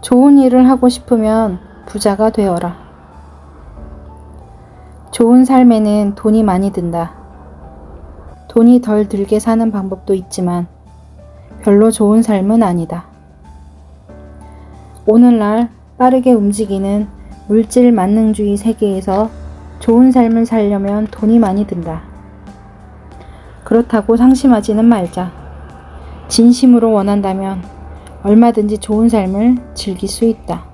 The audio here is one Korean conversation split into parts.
좋은 일을 하고 싶으면 부자가 되어라. 좋은 삶에는 돈이 많이 든다. 돈이 덜 들게 사는 방법도 있지만 별로 좋은 삶은 아니다. 오늘날 빠르게 움직이는 물질 만능주의 세계에서 좋은 삶을 살려면 돈이 많이 든다. 그렇다고 상심하지는 말자. 진심으로 원한다면 얼마든지 좋은 삶을 즐길 수 있다.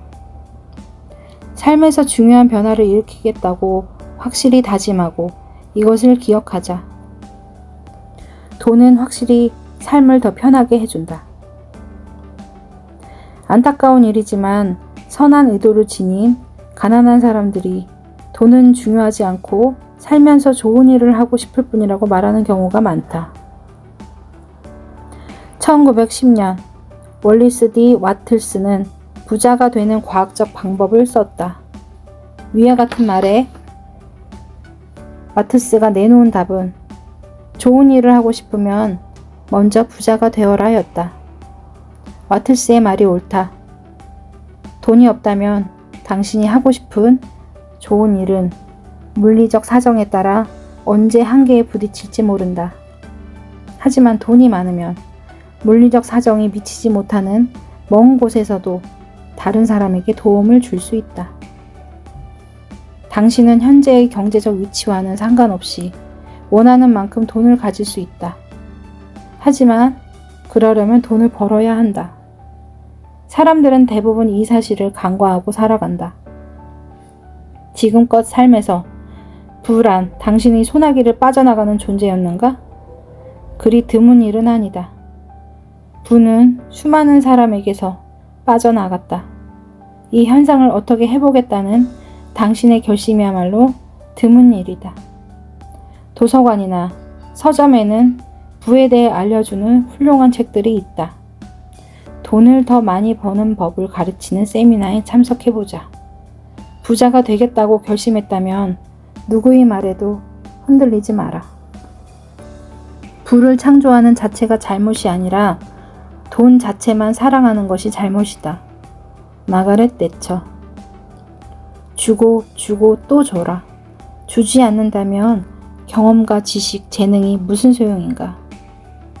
삶에서 중요한 변화를 일으키겠다고 확실히 다짐하고 이것을 기억하자. 돈은 확실히 삶을 더 편하게 해준다. 안타까운 일이지만 선한 의도를 지닌 가난한 사람들이 돈은 중요하지 않고 살면서 좋은 일을 하고 싶을 뿐이라고 말하는 경우가 많다. 1910년 월리스 D 와틀스는 부자가 되는 과학적 방법을 썼다. 위와 같은 말에 와트스가 내놓은 답은 좋은 일을 하고 싶으면 먼저 부자가 되어라 였다. 와틀스의 말이 옳다. 돈이 없다면 당신이 하고 싶은 좋은 일은 물리적 사정에 따라 언제 한계에 부딪힐지 모른다. 하지만 돈이 많으면 물리적 사정이 미치지 못하는 먼 곳에서도 다른 사람에게 도움을 줄 수 있다. 당신은 현재의 경제적 위치와는 상관없이 원하는 만큼 돈을 가질 수 있다. 하지만 그러려면 돈을 벌어야 한다. 사람들은 대부분 이 사실을 간과하고 살아간다. 지금껏 삶에서 부란 당신의 소나기를 빠져나가는 존재였는가? 그리 드문 일은 아니다. 부는 수많은 사람에게서 빠져나갔다. 이 현상을 어떻게 해보겠다는 당신의 결심이야말로 드문 일이다. 도서관이나 서점에는 부에 대해 알려주는 훌륭한 책들이 있다. 돈을 더 많이 버는 법을 가르치는 세미나에 참석해보자. 부자가 되겠다고 결심했다면 누구의 말에도 흔들리지 마라. 부를 창조하는 자체가 잘못이 아니라 돈 자체만 사랑하는 것이 잘못이다. 마가렛 대처. 주고 또 줘라. 주지 않는다면 경험과 지식, 재능이 무슨 소용인가?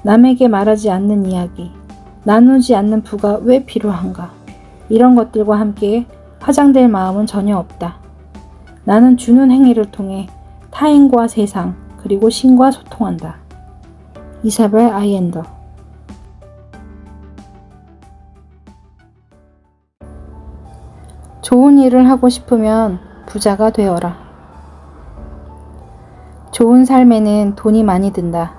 남에게 말하지 않는 이야기, 나누지 않는 부가 왜 필요한가? 이런 것들과 함께 화장될 마음은 전혀 없다. 나는 주는 행위를 통해 타인과 세상, 그리고 신과 소통한다. 이사벨 아이엔더. 좋은 일을 하고 싶으면 부자가 되어라. 좋은 삶에는 돈이 많이 든다.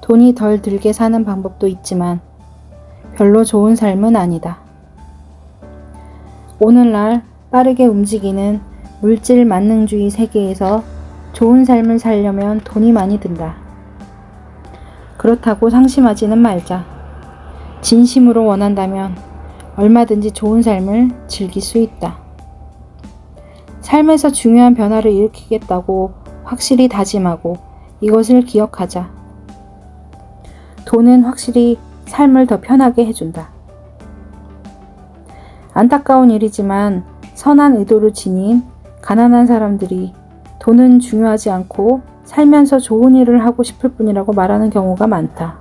돈이 덜 들게 사는 방법도 있지만 별로 좋은 삶은 아니다. 오늘날 빠르게 움직이는 물질 만능주의 세계에서 좋은 삶을 살려면 돈이 많이 든다. 그렇다고 상심하지는 말자. 진심으로 원한다면 얼마든지 좋은 삶을 즐길 수 있다. 삶에서 중요한 변화를 일으키겠다고 확실히 다짐하고 이것을 기억하자. 돈은 확실히 삶을 더 편하게 해준다. 안타까운 일이지만 선한 의도를 지닌 가난한 사람들이 돈은 중요하지 않고 살면서 좋은 일을 하고 싶을 뿐이라고 말하는 경우가 많다.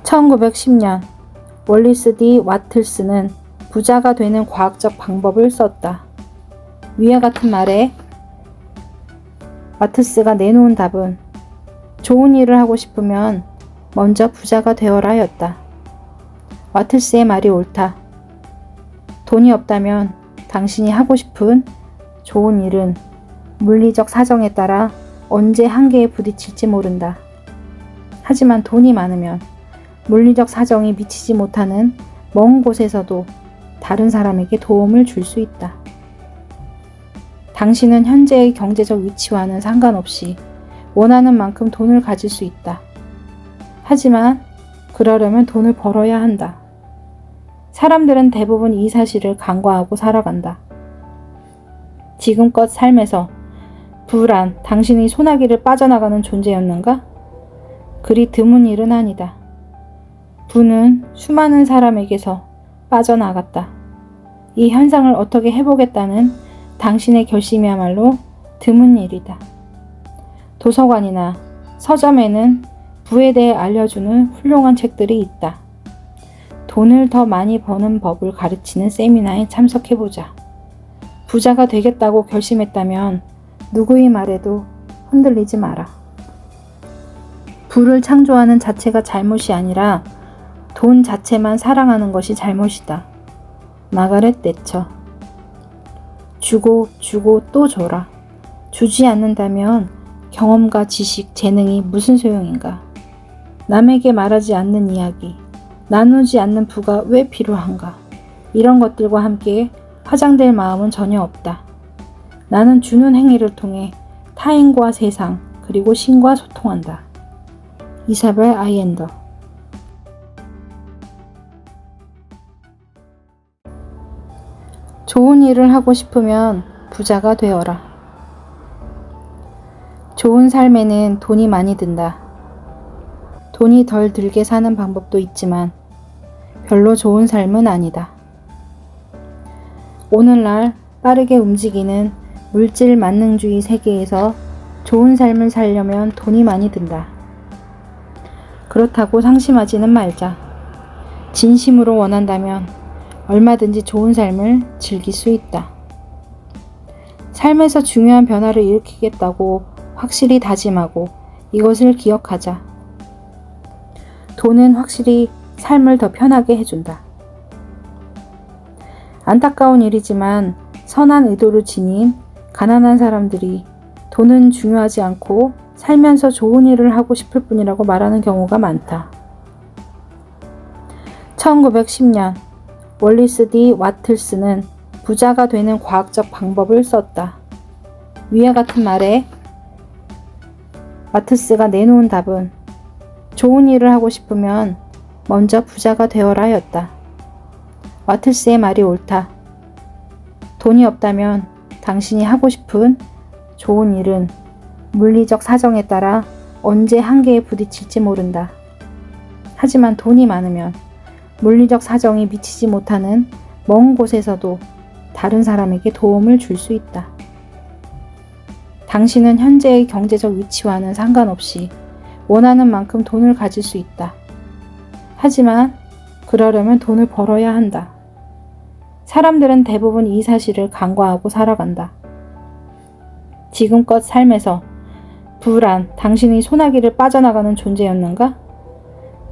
1910년 월리스 D 와틀스는 부자가 되는 과학적 방법을 썼다. 위와 같은 말에 와트스가 내놓은 답은 좋은 일을 하고 싶으면 먼저 부자가 되어라 였다. 와틀스의 말이 옳다. 돈이 없다면 당신이 하고 싶은 좋은 일은 물리적 사정에 따라 언제 한계에 부딪힐지 모른다. 하지만 돈이 많으면 물리적 사정이 미치지 못하는 먼 곳에서도 다른 사람에게 도움을 줄 수 있다. 당신은 현재의 경제적 위치와는 상관없이 원하는 만큼 돈을 가질 수 있다. 하지만 그러려면 돈을 벌어야 한다. 사람들은 대부분 이 사실을 간과하고 살아간다. 지금껏 삶에서 부란 당신의 소나기를 빠져나가는 존재였는가? 그리 드문 일은 아니다. 부는 수많은 사람에게서 빠져나갔다. 이 현상을 어떻게 해보겠다는 당신의 결심이야말로 드문 일이다. 도서관이나 서점에는 부에 대해 알려주는 훌륭한 책들이 있다. 돈을 더 많이 버는 법을 가르치는 세미나에 참석해보자. 부자가 되겠다고 결심했다면 누구의 말에도 흔들리지 마라. 부를 창조하는 자체가 잘못이 아니라 돈 자체만 사랑하는 것이 잘못이다. 마가렛 대처. 주고 주고 또 줘라. 주지 않는다면 경험과 지식, 재능이 무슨 소용인가? 남에게 말하지 않는 이야기, 나누지 않는 부가 왜 필요한가? 이런 것들과 함께 화장될 마음은 전혀 없다. 나는 주는 행위를 통해 타인과 세상, 그리고 신과 소통한다. 이사벨 아이엔더. 좋은 일을 하고 싶으면 부자가 되어라. 좋은 삶에는 돈이 많이 든다. 돈이 덜 들게 사는 방법도 있지만 별로 좋은 삶은 아니다. 오늘날 빠르게 움직이는 물질 만능주의 세계에서 좋은 삶을 살려면 돈이 많이 든다. 그렇다고 상심하지는 말자. 진심으로 원한다면 얼마든지 좋은 삶을 즐길 수 있다. 삶에서 중요한 변화를 일으키겠다고 확실히 다짐하고 이것을 기억하자. 돈은 확실히 삶을 더 편하게 해준다. 안타까운 일이지만 선한 의도를 지닌 가난한 사람들이 돈은 중요하지 않고 살면서 좋은 일을 하고 싶을 뿐이라고 말하는 경우가 많다. 1910년 월리스 D 와틀스는 부자가 되는 과학적 방법을 썼다. 위와 같은 말에 와틀스가 내놓은 답은 좋은 일을 하고 싶으면 먼저 부자가 되어라 였다. 와틀스의 말이 옳다. 돈이 없다면 당신이 하고 싶은 좋은 일은 물리적 사정에 따라 언제 한계에 부딪힐지 모른다. 하지만 돈이 많으면 물리적 사정이 미치지 못하는 먼 곳에서도 다른 사람에게 도움을 줄 수 있다. 당신은 현재의 경제적 위치와는 상관없이 원하는 만큼 돈을 가질 수 있다. 하지만 그러려면 돈을 벌어야 한다. 사람들은 대부분 이 사실을 간과하고 살아간다. 지금껏 삶에서 부란 당신의 소나기를 빠져나가는 존재였는가?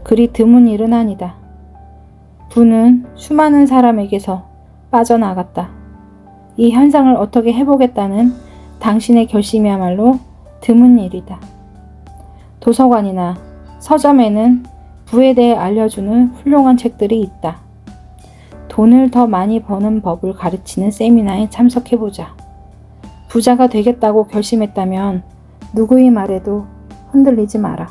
그리 드문 일은 아니다. 부는 수많은 사람에게서 빠져나갔다. 이 현상을 어떻게 해보겠다는 당신의 결심이야말로 드문 일이다. 도서관이나 서점에는 부에 대해 알려주는 훌륭한 책들이 있다. 돈을 더 많이 버는 법을 가르치는 세미나에 참석해보자. 부자가 되겠다고 결심했다면 누구의 말에도 흔들리지 마라.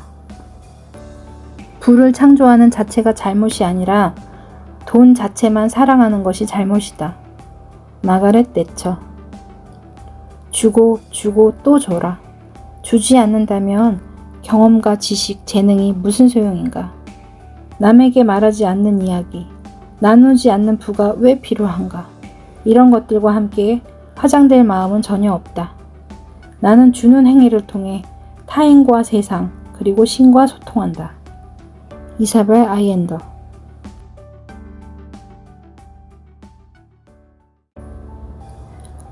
부를 창조하는 자체가 잘못이 아니라 돈 자체만 사랑하는 것이 잘못이다. 마가렛 대처. 주고 주고 또 줘라. 주지 않는다면 경험과 지식, 재능이 무슨 소용인가? 남에게 말하지 않는 이야기, 나누지 않는 부가 왜 필요한가? 이런 것들과 함께 화장될 마음은 전혀 없다. 나는 주는 행위를 통해 타인과 세상, 그리고 신과 소통한다. 이사벨 아이엔더.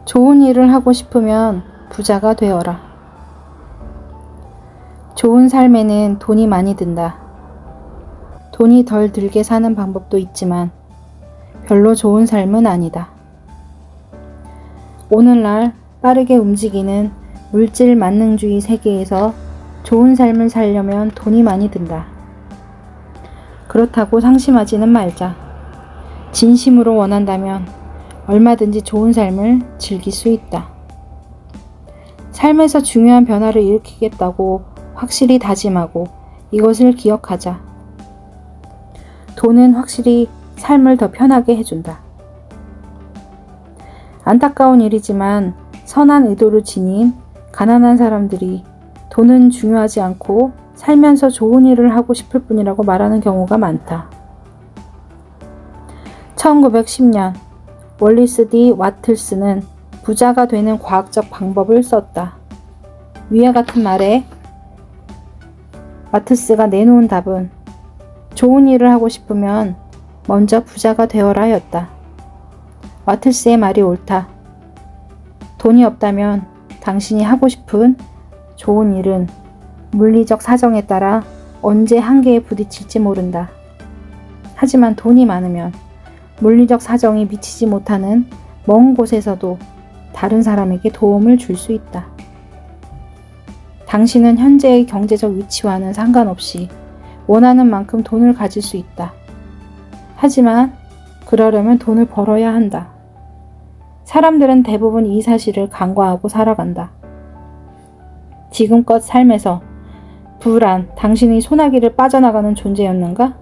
좋은 일을 하고 싶으면 부자가 되어라. 좋은 삶에는 돈이 많이 든다. 돈이 덜 들게 사는 방법도 있지만 별로 좋은 삶은 아니다. 오늘날 빠르게 움직이는 물질 만능주의 세계에서 좋은 삶을 살려면 돈이 많이 든다. 그렇다고 상심하지는 말자. 진심으로 원한다면 얼마든지 좋은 삶을 즐길 수 있다. 삶에서 중요한 변화를 일으키겠다고 확실히 다짐하고 이것을 기억하자. 돈은 확실히 삶을 더 편하게 해준다. 안타까운 일이지만 선한 의도를 지닌 가난한 사람들이 돈은 중요하지 않고 살면서 좋은 일을 하고 싶을 뿐이라고 말하는 경우가 많다. 1910년 월리스 D. 와틀스는 부자가 되는 과학적 방법을 썼다. 위와 같은 말에 와트스가 내놓은 답은 좋은 일을 하고 싶으면 먼저 부자가 되어라 였다. 와틀스의 말이 옳다. 돈이 없다면 당신이 하고 싶은 좋은 일은 물리적 사정에 따라 언제 한계에 부딪힐지 모른다. 하지만 돈이 많으면 물리적 사정이 미치지 못하는 먼 곳에서도 다른 사람에게 도움을 줄 수 있다. 당신은 현재의 경제적 위치와는 상관없이 원하는 만큼 돈을 가질 수 있다. 하지만 그러려면 돈을 벌어야 한다. 사람들은 대부분 이 사실을 간과하고 살아간다. 지금껏 삶에서 부란 당신의 소나기를 빠져나가는 존재였는가?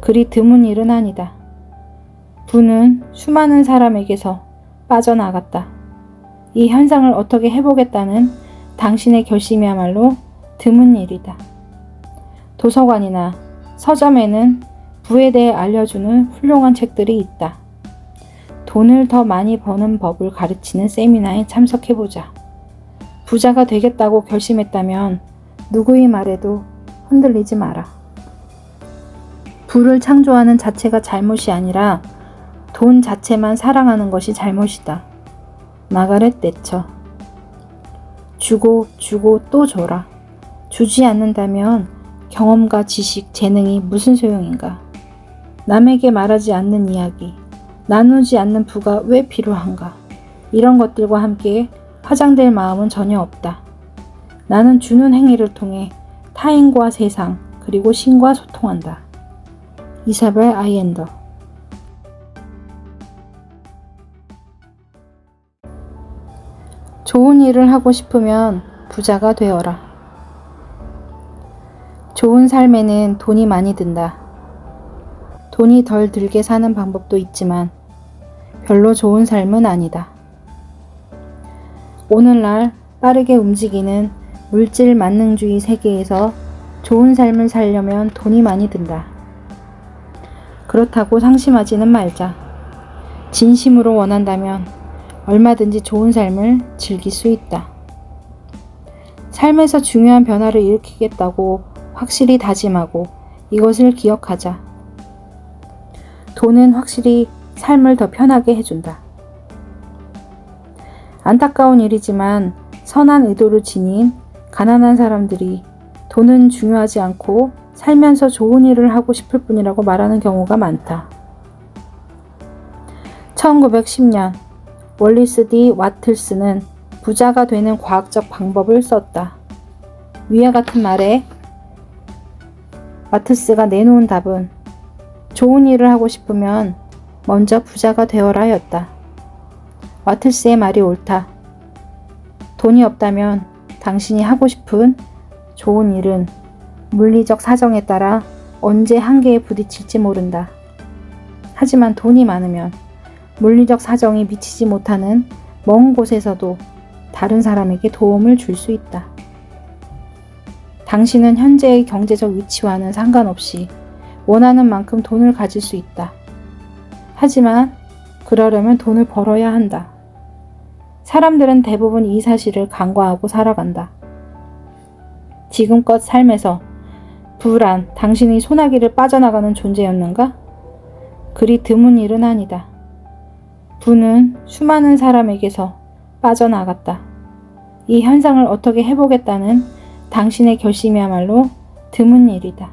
그리 드문 일은 아니다. 부는 수많은 사람에게서 빠져나갔다. 이 현상을 어떻게 해보겠다는 당신의 결심이야말로 드문 일이다. 도서관이나 서점에는 부에 대해 알려주는 훌륭한 책들이 있다. 돈을 더 많이 버는 법을 가르치는 세미나에 참석해보자. 부자가 되겠다고 결심했다면 누구의 말에도 흔들리지 마라. 부를 창조하는 자체가 잘못이 아니라 돈 자체만 사랑하는 것이 잘못이다. 마가렛 대처. 주고 주고 또 줘라. 주지 않는다면 경험과 지식, 재능이 무슨 소용인가? 남에게 말하지 않는 이야기, 나누지 않는 부가 왜 필요한가? 이런 것들과 함께 화장될 마음은 전혀 없다. 나는 주는 행위를 통해 타인과 세상, 그리고 신과 소통한다. 이사벨 아이엔더. 좋은 일을 하고 싶으면 부자가 되어라. 좋은 삶에는 돈이 많이 든다. 돈이 덜 들게 사는 방법도 있지만 별로 좋은 삶은 아니다. 오늘날 빠르게 움직이는 물질 만능주의 세계에서 좋은 삶을 살려면 돈이 많이 든다. 그렇다고 상심하지는 말자. 진심으로 원한다면 얼마든지 좋은 삶을 즐길 수 있다. 삶에서 중요한 변화를 일으키겠다고 확실히 다짐하고 이것을 기억하자. 돈은 확실히 삶을 더 편하게 해준다. 안타까운 일이지만 선한 의도를 지닌 가난한 사람들이 돈은 중요하지 않고 살면서 좋은 일을 하고 싶을 뿐이라고 말하는 경우가 많다. 1910년 월리스 D. 와틀스는 부자가 되는 과학적 방법을 썼다. 위와 같은 말에 와트스가 내놓은 답은 좋은 일을 하고 싶으면 먼저 부자가 되어라 였다. 와틀스의 말이 옳다. 돈이 없다면 당신이 하고 싶은 좋은 일은 물리적 사정에 따라 언제 한계에 부딪힐지 모른다. 하지만 돈이 많으면 물리적 사정이 미치지 못하는 먼 곳에서도 다른 사람에게 도움을 줄 수 있다. 당신은 현재의 경제적 위치와는 상관없이 원하는 만큼 돈을 가질 수 있다. 하지만 그러려면 돈을 벌어야 한다. 사람들은 대부분 이 사실을 간과하고 살아간다. 지금껏 삶에서 부란 당신의 소나기를 빠져나가는 존재였는가? 그리 드문 일은 아니다. 부는 수많은 사람에게서 빠져나갔다. 이 현상을 어떻게 해보겠다는 당신의 결심이야말로 드문 일이다.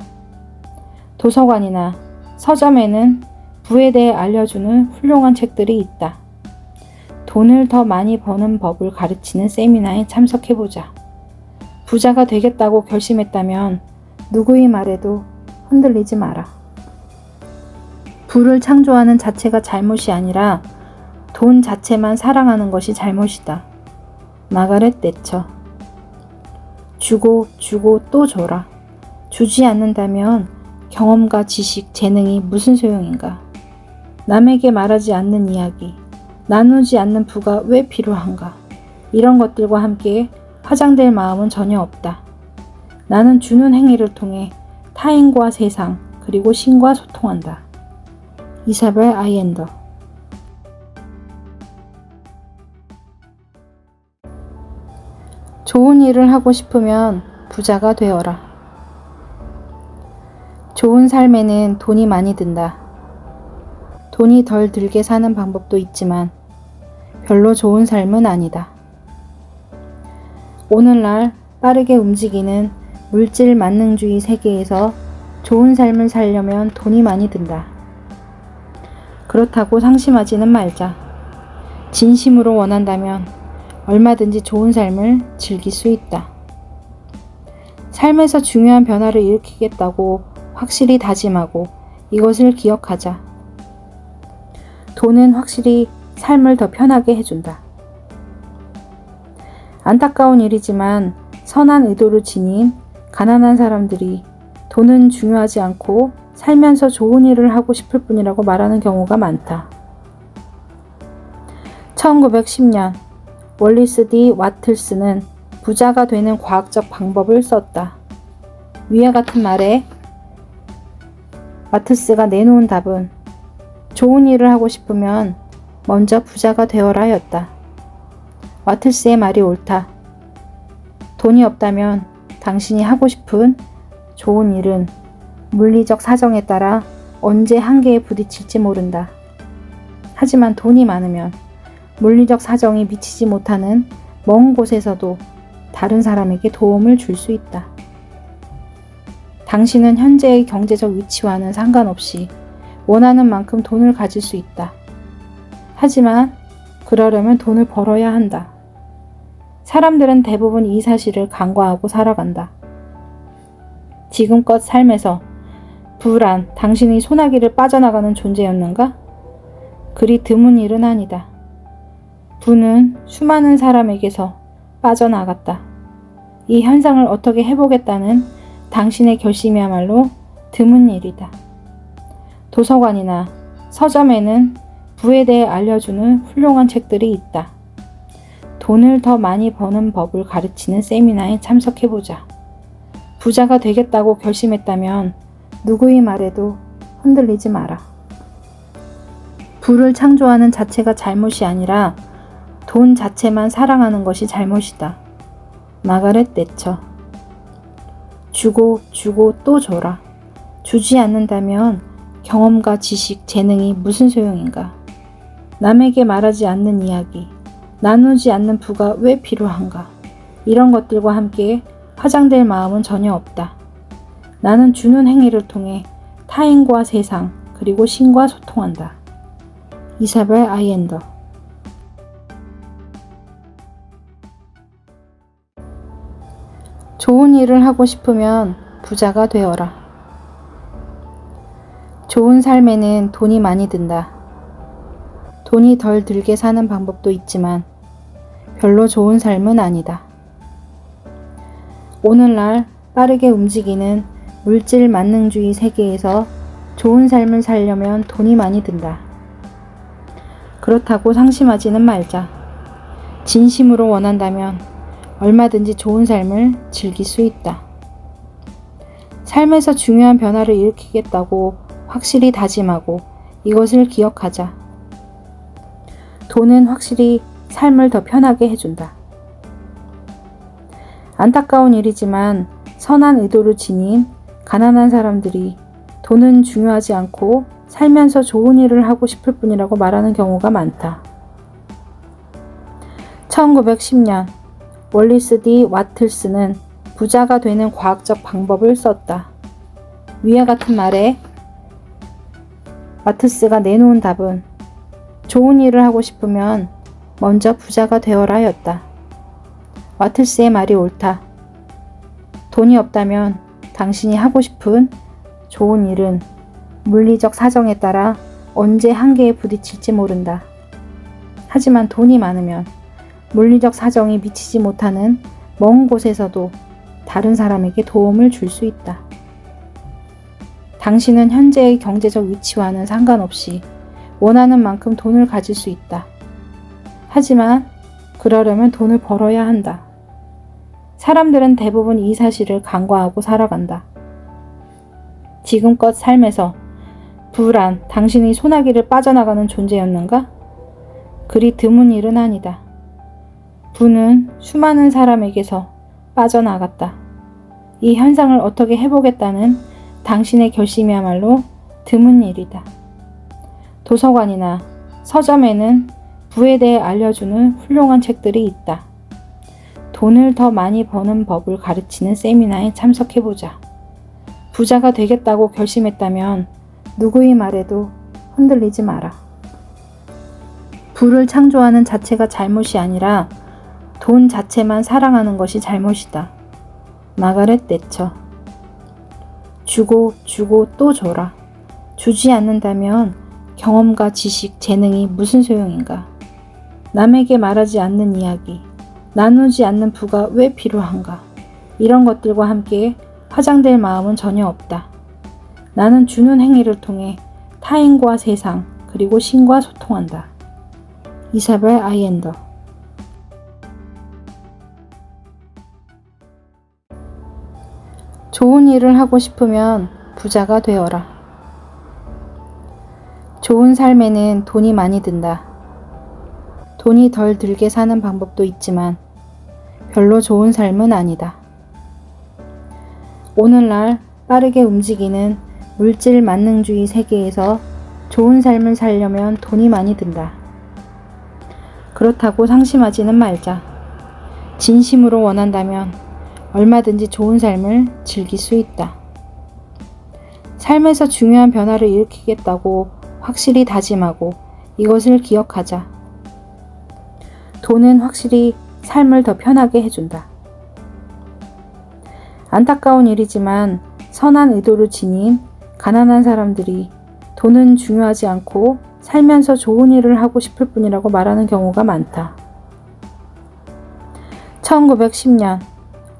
도서관이나 서점에는 부에 대해 알려주는 훌륭한 책들이 있다. 돈을 더 많이 버는 법을 가르치는 세미나에 참석해보자. 부자가 되겠다고 결심했다면 누구의 말에도 흔들리지 마라. 부를 창조하는 자체가 잘못이 아니라 돈 자체만 사랑하는 것이 잘못이다. 마가렛 대처. 주고 주고 또 줘라. 주지 않는다면 경험과 지식, 재능이 무슨 소용인가? 남에게 말하지 않는 이야기, 나누지 않는 부가 왜 필요한가? 이런 것들과 함께 화장될 마음은 전혀 없다. 나는 주는 행위를 통해 타인과 세상 그리고 신과 소통한다. 이사벨 아이엔더. 좋은 일을 하고 싶으면 부자가 되어라. 좋은 삶에는 돈이 많이 든다. 돈이 덜 들게 사는 방법도 있지만 별로 좋은 삶은 아니다. 오늘날 빠르게 움직이는 물질 만능주의 세계에서 좋은 삶을 살려면 돈이 많이 든다. 그렇다고 상심하지는 말자. 진심으로 원한다면 얼마든지 좋은 삶을 즐길 수 있다. 삶에서 중요한 변화를 일으키겠다고 확실히 다짐하고 이것을 기억하자. 돈은 확실히 삶을 더 편하게 해준다. 안타까운 일이지만 선한 의도를 지닌 가난한 사람들이 돈은 중요하지 않고 살면서 좋은 일을 하고 싶을 뿐이라고 말하는 경우가 많다. 1910년 월리스 D 와틀스는 부자가 되는 과학적 방법을 썼다. 위와 같은 말에 와트스가 내놓은 답은 좋은 일을 하고 싶으면 먼저 부자가 되어라 였다. 와틀스의 말이 옳다. 돈이 없다면 당신이 하고 싶은 좋은 일은 물리적 사정에 따라 언제 한계에 부딪힐지 모른다. 하지만 돈이 많으면 물리적 사정이 미치지 못하는 먼 곳에서도 다른 사람에게 도움을 줄 수 있다. 당신은 현재의 경제적 위치와는 상관없이 원하는 만큼 돈을 가질 수 있다. 하지만 그러려면 돈을 벌어야 한다. 사람들은 대부분 이 사실을 간과하고 살아간다. 지금껏 삶에서 부란 당신의 소나기를 빠져나가는 존재였는가? 그리 드문 일은 아니다. 부는 수많은 사람에게서 빠져나갔다. 이 현상을 어떻게 해보겠다는 당신의 결심이야말로 드문 일이다. 도서관이나 서점에는 부에 대해 알려주는 훌륭한 책들이 있다. 돈을 더 많이 버는 법을 가르치는 세미나에 참석해보자. 부자가 되겠다고 결심했다면 누구의 말에도 흔들리지 마라. 부를 창조하는 자체가 잘못이 아니라 돈 자체만 사랑하는 것이 잘못이다. 마가렛 대처. 주고 주고 또 줘라. 주지 않는다면 경험과 지식, 재능이 무슨 소용인가? 남에게 말하지 않는 이야기, 나누지 않는 부가 왜 필요한가? 이런 것들과 함께 화장될 마음은 전혀 없다. 나는 주는 행위를 통해 타인과 세상 그리고 신과 소통한다. 이사벨 아이엔더. 좋은 일을 하고 싶으면 부자가 되어라. 좋은 삶에는 돈이 많이 든다. 돈이 덜 들게 사는 방법도 있지만 별로 좋은 삶은 아니다. 오늘날 빠르게 움직이는 물질 만능주의 세계에서 좋은 삶을 살려면 돈이 많이 든다. 그렇다고 상심하지는 말자. 진심으로 원한다면 얼마든지 좋은 삶을 즐길 수 있다. 삶에서 중요한 변화를 일으키겠다고 확실히 다짐하고 이것을 기억하자. 돈은 확실히 삶을 더 편하게 해준다. 안타까운 일이지만 선한 의도를 지닌 가난한 사람들이 돈은 중요하지 않고 살면서 좋은 일을 하고 싶을 뿐이라고 말하는 경우가 많다. 1910년 월리스 D 와틀스는 부자가 되는 과학적 방법을 썼다. 위와 같은 말에 와트스가 내놓은 답은 좋은 일을 하고 싶으면 먼저 부자가 되어라 였다. 와틀스의 말이 옳다. 돈이 없다면 당신이 하고 싶은 좋은 일은 물리적 사정에 따라 언제 한계에 부딪힐지 모른다. 하지만 돈이 많으면 물리적 사정이 미치지 못하는 먼 곳에서도 다른 사람에게 도움을 줄 수 있다. 당신은 현재의 경제적 위치와는 상관없이 원하는 만큼 돈을 가질 수 있다. 하지만 그러려면 돈을 벌어야 한다. 사람들은 대부분 이 사실을 간과하고 살아간다. 지금껏 삶에서 부란 당신이 소나기를 빠져나가는 존재였는가? 그리 드문 일은 아니다. 부는 수많은 사람에게서 빠져나갔다. 이 현상을 어떻게 해보겠다는 당신의 결심이야말로 드문 일이다. 도서관이나 서점에는 부에 대해 알려주는 훌륭한 책들이 있다. 돈을 더 많이 버는 법을 가르치는 세미나에 참석해보자. 부자가 되겠다고 결심했다면 누구의 말에도 흔들리지 마라. 부를 창조하는 자체가 잘못이 아니라 돈 자체만 사랑하는 것이 잘못이다. 마가렛 대처. 주고 주고 또 줘라. 주지 않는다면 경험과 지식, 재능이 무슨 소용인가? 남에게 말하지 않는 이야기, 나누지 않는 부가 왜 필요한가? 이런 것들과 함께 화장될 마음은 전혀 없다. 나는 주는 행위를 통해 타인과 세상, 그리고 신과 소통한다. 이사벨 아이엔더. 좋은 일을 하고 싶으면 부자가 되어라. 좋은 삶에는 돈이 많이 든다. 돈이 덜 들게 사는 방법도 있지만 별로 좋은 삶은 아니다. 오늘날 빠르게 움직이는 물질 만능주의 세계에서 좋은 삶을 살려면 돈이 많이 든다. 그렇다고 상심하지는 말자. 진심으로 원한다면 얼마든지 좋은 삶을 즐길 수 있다. 삶에서 중요한 변화를 일으키겠다고 확실히 다짐하고 이것을 기억하자. 돈은 확실히 삶을 더 편하게 해준다. 안타까운 일이지만 선한 의도를 지닌 가난한 사람들이 돈은 중요하지 않고 살면서 좋은 일을 하고 싶을 뿐이라고 말하는 경우가 많다. 1910년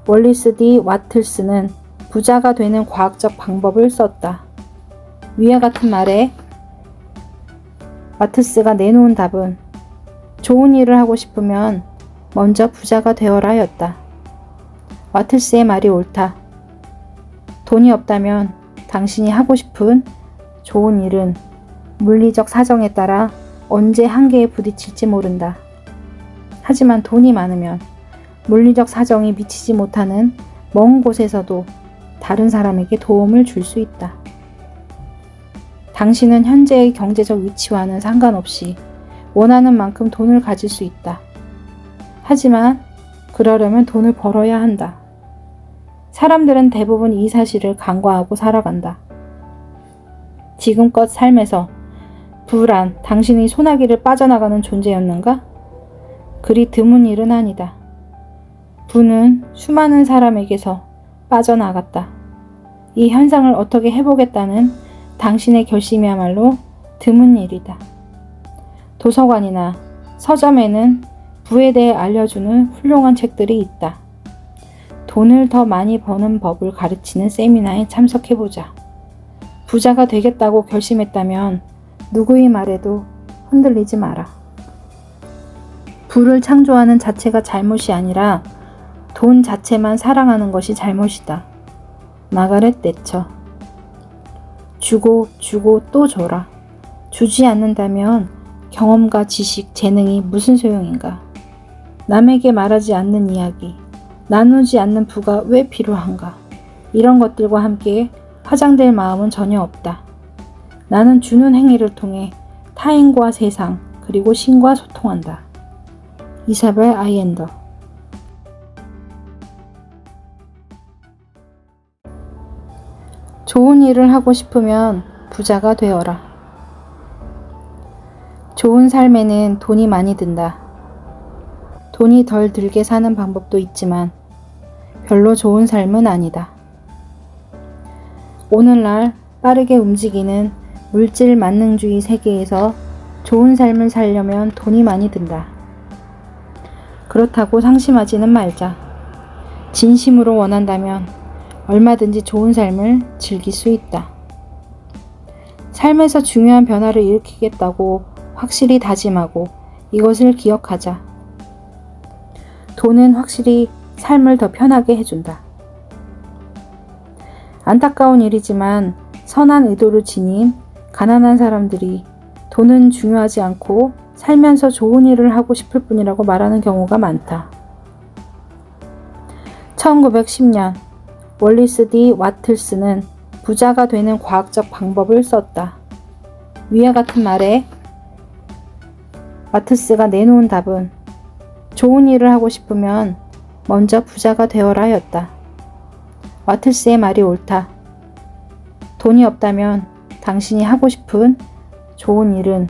월리스 D 와틀스는 부자가 되는 과학적 방법을 썼다. 위와 같은 말에 와트스가 내놓은 답은 좋은 일을 하고 싶으면 먼저 부자가 되어라 였다. 와틀스의 말이 옳다. 돈이 없다면 당신이 하고 싶은 좋은 일은 물리적 사정에 따라 언제 한계에 부딪힐지 모른다. 하지만 돈이 많으면 물리적 사정이 미치지 못하는 먼 곳에서도 다른 사람에게 도움을 줄 수 있다. 당신은 현재의 경제적 위치와는 상관없이 원하는 만큼 돈을 가질 수 있다. 하지만 그러려면 돈을 벌어야 한다. 사람들은 대부분 이 사실을 간과하고 살아간다. 지금껏 삶에서 부란 당신이 소나기를 빠져나가는 존재였는가? 그리 드문 일은 아니다. 부는 수많은 사람에게서 빠져나갔다. 이 현상을 어떻게 해보겠다는 당신의 결심이야말로 드문 일이다. 도서관이나 서점에는 부에 대해 알려주는 훌륭한 책들이 있다. 돈을 더 많이 버는 법을 가르치는 세미나에 참석해보자. 부자가 되겠다고 결심했다면 누구의 말에도 흔들리지 마라. 부를 창조하는 자체가 잘못이 아니라 돈 자체만 사랑하는 것이 잘못이다. 마가렛 대처. 주고 주고 또 줘라. 주지 않는다면 경험과 지식, 재능이 무슨 소용인가? 남에게 말하지 않는 이야기, 나누지 않는 부가 왜 필요한가? 이런 것들과 함께 화장될 마음은 전혀 없다. 나는 주는 행위를 통해 타인과 세상, 그리고 신과 소통한다. 이사벨 아이엔더. 좋은 일을 하고 싶으면 부자가 되어라. 좋은 삶에는 돈이 많이 든다. 돈이 덜 들게 사는 방법도 있지만 별로 좋은 삶은 아니다. 오늘날 빠르게 움직이는 물질 만능주의 세계에서 좋은 삶을 살려면 돈이 많이 든다. 그렇다고 상심하지는 말자. 진심으로 원한다면 얼마든지 좋은 삶을 즐길 수 있다. 삶에서 중요한 변화를 일으키겠다고 확실히 다짐하고 이것을 기억하자. 돈은 확실히 삶을 더 편하게 해준다. 안타까운 일이지만 선한 의도를 지닌 가난한 사람들이 돈은 중요하지 않고 살면서 좋은 일을 하고 싶을 뿐이라고 말하는 경우가 많다. 1910년 월리스 D. 와틀스는 부자가 되는 과학적 방법을 썼다. 위와 같은 말에 와트스가 내놓은 답은 좋은 일을 하고 싶으면 먼저 부자가 되어라 였다. 와틀스의 말이 옳다. 돈이 없다면 당신이 하고 싶은 좋은 일은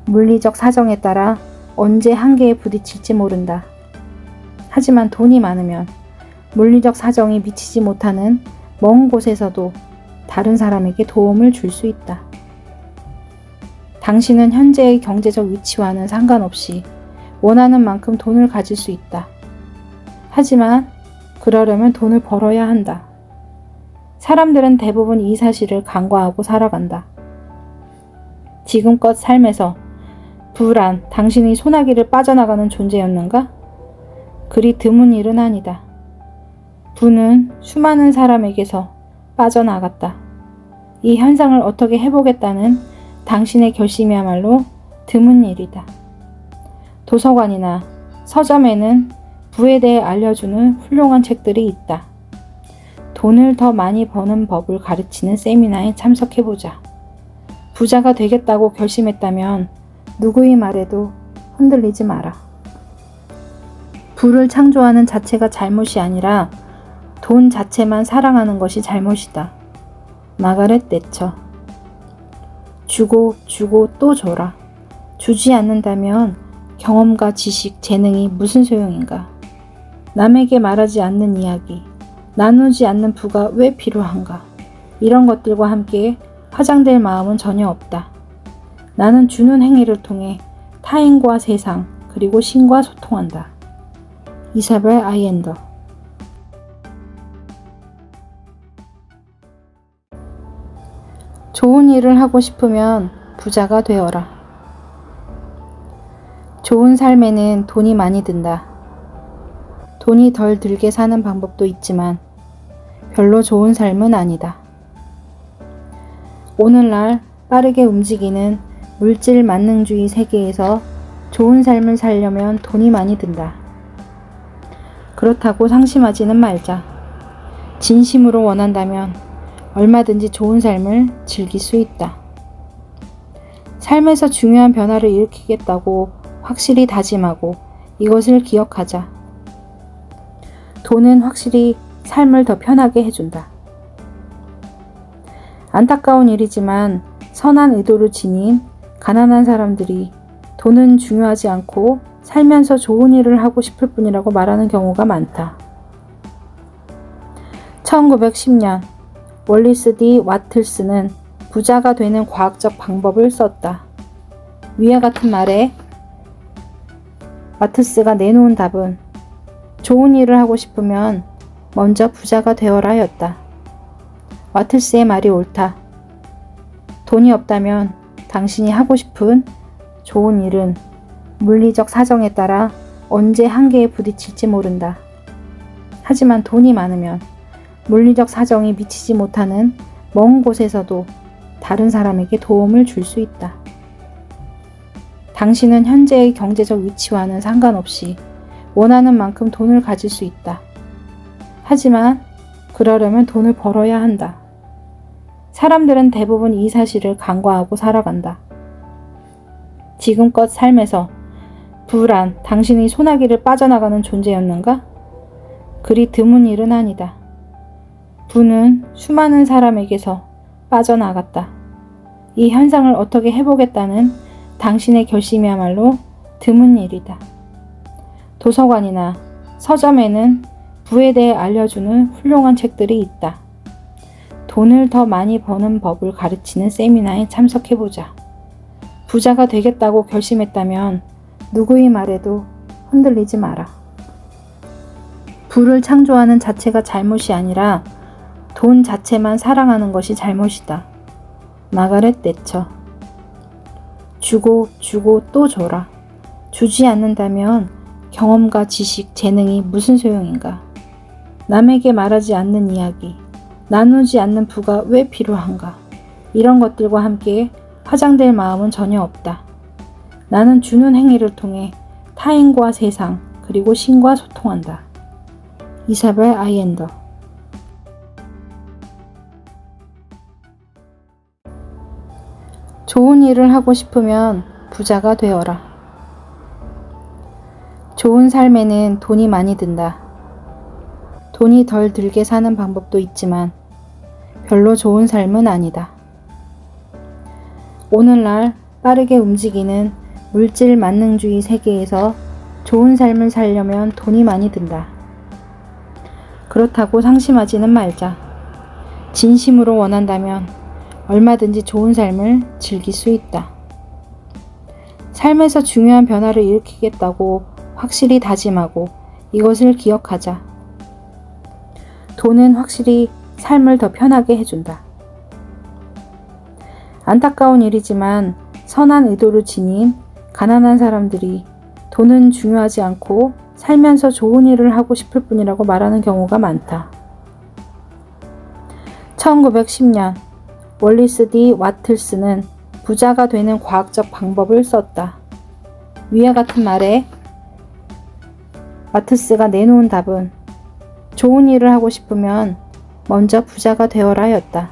물리적 사정에 따라 언제 한계에 부딪힐지 모른다. 하지만 돈이 많으면 물리적 사정이 미치지 못하는 먼 곳에서도 다른 사람에게 도움을 줄 수 있다. 당신은 현재의 경제적 위치와는 상관없이 원하는 만큼 돈을 가질 수 있다. 하지만 그러려면 돈을 벌어야 한다. 사람들은 대부분 이 사실을 간과하고 살아간다. 지금껏 삶에서 부란 당신이 소나기를 빠져나가는 존재였는가? 그리 드문 일은 아니다. 부는 수많은 사람에게서 빠져나갔다. 이 현상을 어떻게 해보겠다는 당신의 결심이야말로 드문 일이다. 도서관이나 서점에는 부에 대해 알려주는 훌륭한 책들이 있다. 돈을 더 많이 버는 법을 가르치는 세미나에 참석해보자. 부자가 되겠다고 결심했다면 누구의 말에도 흔들리지 마라. 부를 창조하는 자체가 잘못이 아니라 돈 자체만 사랑하는 것이 잘못이다. 마가렛 대처. 주고 주고 또 줘라. 주지 않는다면 경험과 지식, 재능이 무슨 소용인가? 남에게 말하지 않는 이야기, 나누지 않는 부가 왜 필요한가? 이런 것들과 함께 화장될 마음은 전혀 없다. 나는 주는 행위를 통해 타인과 세상, 그리고 신과 소통한다. 이사벨 아이엔더. 좋은 일을 하고 싶으면 부자가 되어라. 좋은 삶에는 돈이 많이 든다. 돈이 덜 들게 사는 방법도 있지만 별로 좋은 삶은 아니다. 오늘날 빠르게 움직이는 물질 만능주의 세계에서 좋은 삶을 살려면 돈이 많이 든다. 그렇다고 상심하지는 말자. 진심으로 원한다면 얼마든지 좋은 삶을 즐길 수 있다. 삶에서 중요한 변화를 일으키겠다고 확실히 다짐하고 이것을 기억하자. 돈은 확실히 삶을 더 편하게 해준다. 안타까운 일이지만 선한 의도를 지닌 가난한 사람들이 돈은 중요하지 않고 살면서 좋은 일을 하고 싶을 뿐이라고 말하는 경우가 많다. 1910년 월리스 D. 와틀스는 부자가 되는 과학적 방법을 썼다. 위와 같은 말에 와트스가 내놓은 답은 좋은 일을 하고 싶으면 먼저 부자가 되어라 였다. 와틀스의 말이 옳다. 돈이 없다면 당신이 하고 싶은 좋은 일은 물리적 사정에 따라 언제 한계에 부딪힐지 모른다. 하지만 돈이 많으면 물리적 사정이 미치지 못하는 먼 곳에서도 다른 사람에게 도움을 줄 수 있다. 당신은 현재의 경제적 위치와는 상관없이 원하는 만큼 돈을 가질 수 있다. 하지만 그러려면 돈을 벌어야 한다. 사람들은 대부분 이 사실을 간과하고 살아간다. 지금껏 삶에서 부란 당신이 소나기를 빠져나가는 존재였는가? 그리 드문 일은 아니다. 부는 수많은 사람에게서 빠져나갔다. 이 현상을 어떻게 해보겠다는 당신의 결심이야말로 드문 일이다. 도서관이나 서점에는 부에 대해 알려주는 훌륭한 책들이 있다. 돈을 더 많이 버는 법을 가르치는 세미나에 참석해보자. 부자가 되겠다고 결심했다면 누구의 말에도 흔들리지 마라. 부를 창조하는 자체가 잘못이 아니라 돈 자체만 사랑하는 것이 잘못이다. 마가렛 대처. 주고 주고 또 줘라. 주지 않는다면 경험과 지식, 재능이 무슨 소용인가? 남에게 말하지 않는 이야기, 나누지 않는 부가 왜 필요한가? 이런 것들과 함께 화장될 마음은 전혀 없다. 나는 주는 행위를 통해 타인과 세상, 그리고 신과 소통한다. 이사벨 아이엔더. 좋은 일을 하고 싶으면 부자가 되어라. 좋은 삶에는 돈이 많이 든다. 돈이 덜 들게 사는 방법도 있지만 별로 좋은 삶은 아니다. 오늘날 빠르게 움직이는 물질 만능주의 세계에서 좋은 삶을 살려면 돈이 많이 든다. 그렇다고 상심하지는 말자. 진심으로 원한다면 얼마든지 좋은 삶을 즐길 수 있다. 삶에서 중요한 변화를 일으키겠다고 확실히 다짐하고 이것을 기억하자. 돈은 확실히 삶을 더 편하게 해준다. 안타까운 일이지만 선한 의도를 지닌 가난한 사람들이 돈은 중요하지 않고 살면서 좋은 일을 하고 싶을 뿐이라고 말하는 경우가 많다. 1910년 월리스 D 와틀스는 부자가 되는 과학적 방법을 썼다. 위와 같은 말에 와트스가 내놓은 답은 좋은 일을 하고 싶으면 먼저 부자가 되어라 였다.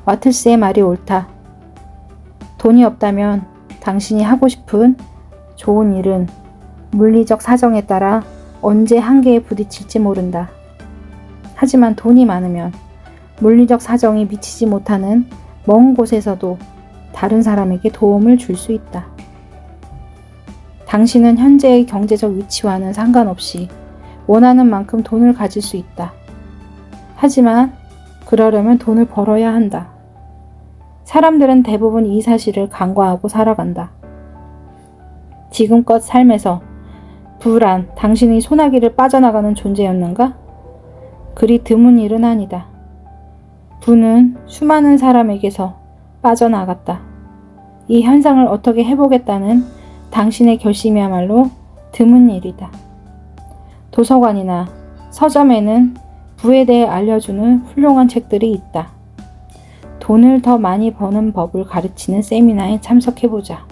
와틀스의 말이 옳다. 돈이 없다면 당신이 하고 싶은 좋은 일은 물리적 사정에 따라 언제 한계에 부딪힐지 모른다. 하지만 돈이 많으면 물리적 사정이 미치지 못하는 먼 곳에서도 다른 사람에게 도움을 줄 수 있다. 당신은 현재의 경제적 위치와는 상관없이 원하는 만큼 돈을 가질 수 있다. 하지만 그러려면 돈을 벌어야 한다. 사람들은 대부분 이 사실을 간과하고 살아간다. 지금껏 삶에서 부란 당신의 소나기를 빠져나가는 존재였는가? 그리 드문 일은 아니다. 부는 수많은 사람에게서 빠져나갔다. 이 현상을 어떻게 해보겠다는 당신의 결심이야말로 드문 일이다. 도서관이나 서점에는 부에 대해 알려주는 훌륭한 책들이 있다. 돈을 더 많이 버는 법을 가르치는 세미나에 참석해보자.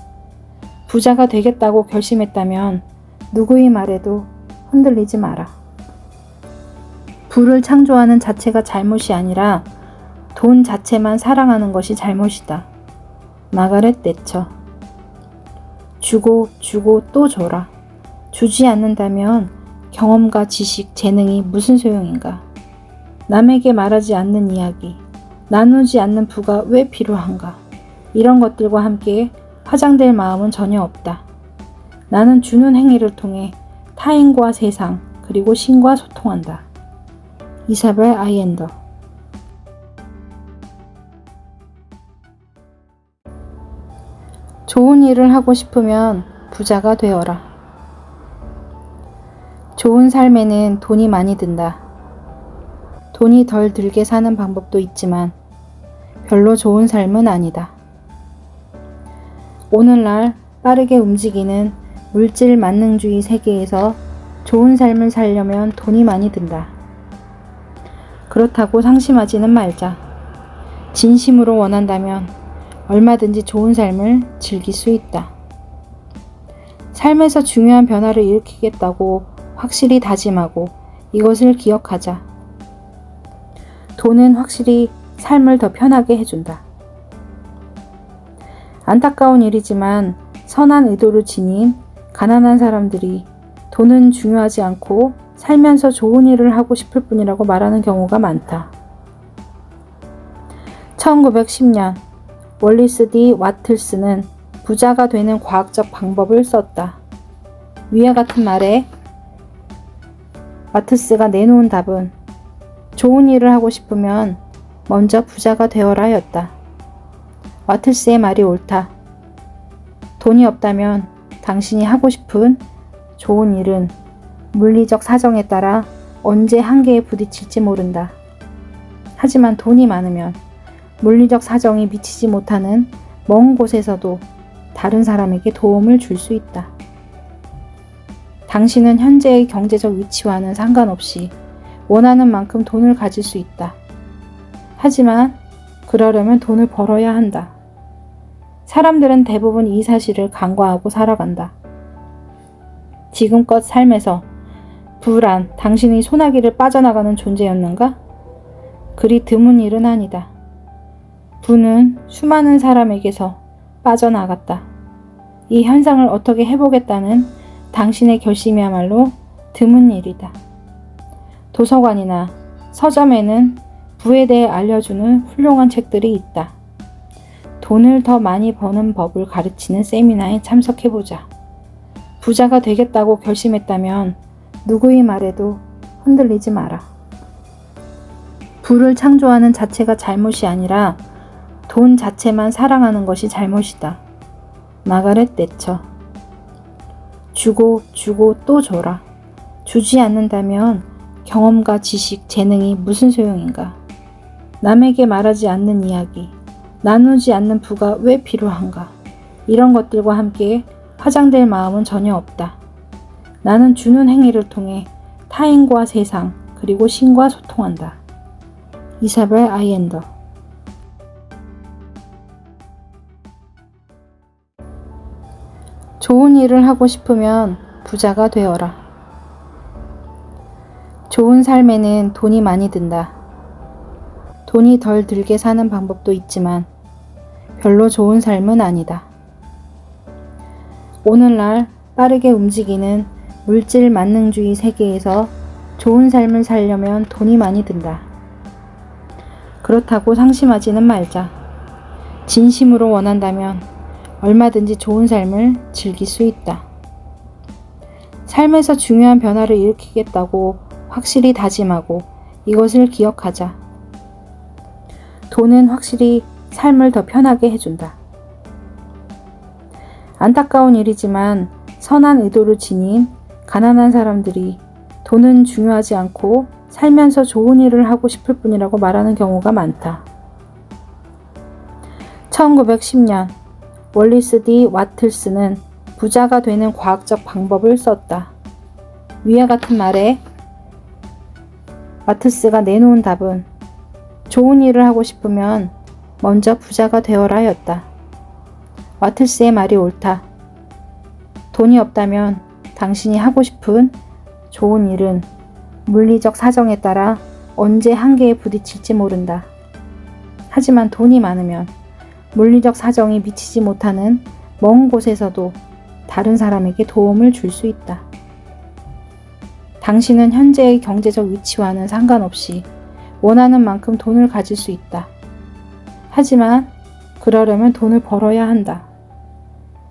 부자가 되겠다고 결심했다면 누구의 말에도 흔들리지 마라. 부를 창조하는 자체가 잘못이 아니라 돈 자체만 사랑하는 것이 잘못이다. 마가렛 대처. 주고 주고 또 줘라. 주지 않는다면 경험과 지식, 재능이 무슨 소용인가? 남에게 말하지 않는 이야기, 나누지 않는 부가 왜 필요한가? 이런 것들과 함께 화장될 마음은 전혀 없다. 나는 주는 행위를 통해 타인과 세상, 그리고 신과 소통한다. 이사벨 아이엔더. 좋은 일을 하고 싶으면 부자가 되어라. 좋은 삶에는 돈이 많이 든다. 돈이 덜 들게 사는 방법도 있지만 별로 좋은 삶은 아니다. 오늘날 빠르게 움직이는 물질 만능주의 세계에서 좋은 삶을 살려면 돈이 많이 든다. 그렇다고 상심하지는 말자. 진심으로 원한다면 얼마든지 좋은 삶을 즐길 수 있다. 삶에서 중요한 변화를 일으키겠다고 확실히 다짐하고 이것을 기억하자. 돈은 확실히 삶을 더 편하게 해준다. 안타까운 일이지만 선한 의도를 지닌 가난한 사람들이 돈은 중요하지 않고 살면서 좋은 일을 하고 싶을 뿐이라고 말하는 경우가 많다. 1910년 월리스 D 와틀스는 부자가 되는 과학적 방법을 썼다. 위와 같은 말에 와트스가 내놓은 답은 좋은 일을 하고 싶으면 먼저 부자가 되어라 였다. 와틀스의 말이 옳다. 돈이 없다면 당신이 하고 싶은 좋은 일은 물리적 사정에 따라 언제 한계에 부딪힐지 모른다. 하지만 돈이 많으면 물리적 사정이 미치지 못하는 먼 곳에서도 다른 사람에게 도움을 줄 수 있다. 당신은 현재의 경제적 위치와는 상관없이 원하는 만큼 돈을 가질 수 있다. 하지만 그러려면 돈을 벌어야 한다. 사람들은 대부분 이 사실을 간과하고 살아간다. 지금껏 삶에서 부란 당신이 소나기를 빠져나가는 존재였는가? 그리 드문 일은 아니다. 부는 수많은 사람에게서 빠져나갔다. 이 현상을 어떻게 해보겠다는 당신의 결심이야말로 드문 일이다. 도서관이나 서점에는 부에 대해 알려주는 훌륭한 책들이 있다. 돈을 더 많이 버는 법을 가르치는 세미나에 참석해보자. 부자가 되겠다고 결심했다면 누구의 말에도 흔들리지 마라. 부를 창조하는 자체가 잘못이 아니라 돈 자체만 사랑하는 것이 잘못이다. 마가렛 대처. 주고 주고 또 줘라. 주지 않는다면 경험과 지식, 재능이 무슨 소용인가? 남에게 말하지 않는 이야기, 나누지 않는 부가 왜 필요한가? 이런 것들과 함께 화장될 마음은 전혀 없다. 나는 주는 행위를 통해 타인과 세상, 그리고 신과 소통한다. 이사벨 아이엔더. 좋은 일을 하고 싶으면 부자가 되어라. 좋은 삶에는 돈이 많이 든다. 돈이 덜 들게 사는 방법도 있지만 별로 좋은 삶은 아니다. 오늘날 빠르게 움직이는 물질 만능주의 세계에서 좋은 삶을 살려면 돈이 많이 든다. 그렇다고 상심하지는 말자. 진심으로 원한다면 얼마든지 좋은 삶을 즐길 수 있다. 삶에서 중요한 변화를 일으키겠다고 확실히 다짐하고 이것을 기억하자. 돈은 확실히 삶을 더 편하게 해준다. 안타까운 일이지만 선한 의도를 지닌 가난한 사람들이 돈은 중요하지 않고 살면서 좋은 일을 하고 싶을 뿐이라고 말하는 경우가 많다. 1910년 월리스 D 와틀스는 부자가 되는 과학적 방법을 썼다. 위와 같은 말에 와트스가 내놓은 답은 좋은 일을 하고 싶으면 먼저 부자가 되어라 였다. 와틀스의 말이 옳다. 돈이 없다면 당신이 하고 싶은 좋은 일은 물리적 사정에 따라 언제 한계에 부딪힐지 모른다. 하지만 돈이 많으면 물리적 사정이 미치지 못하는 먼 곳에서도 다른 사람에게 도움을 줄 수 있다. 당신은 현재의 경제적 위치와는 상관없이 원하는 만큼 돈을 가질 수 있다. 하지만 그러려면 돈을 벌어야 한다.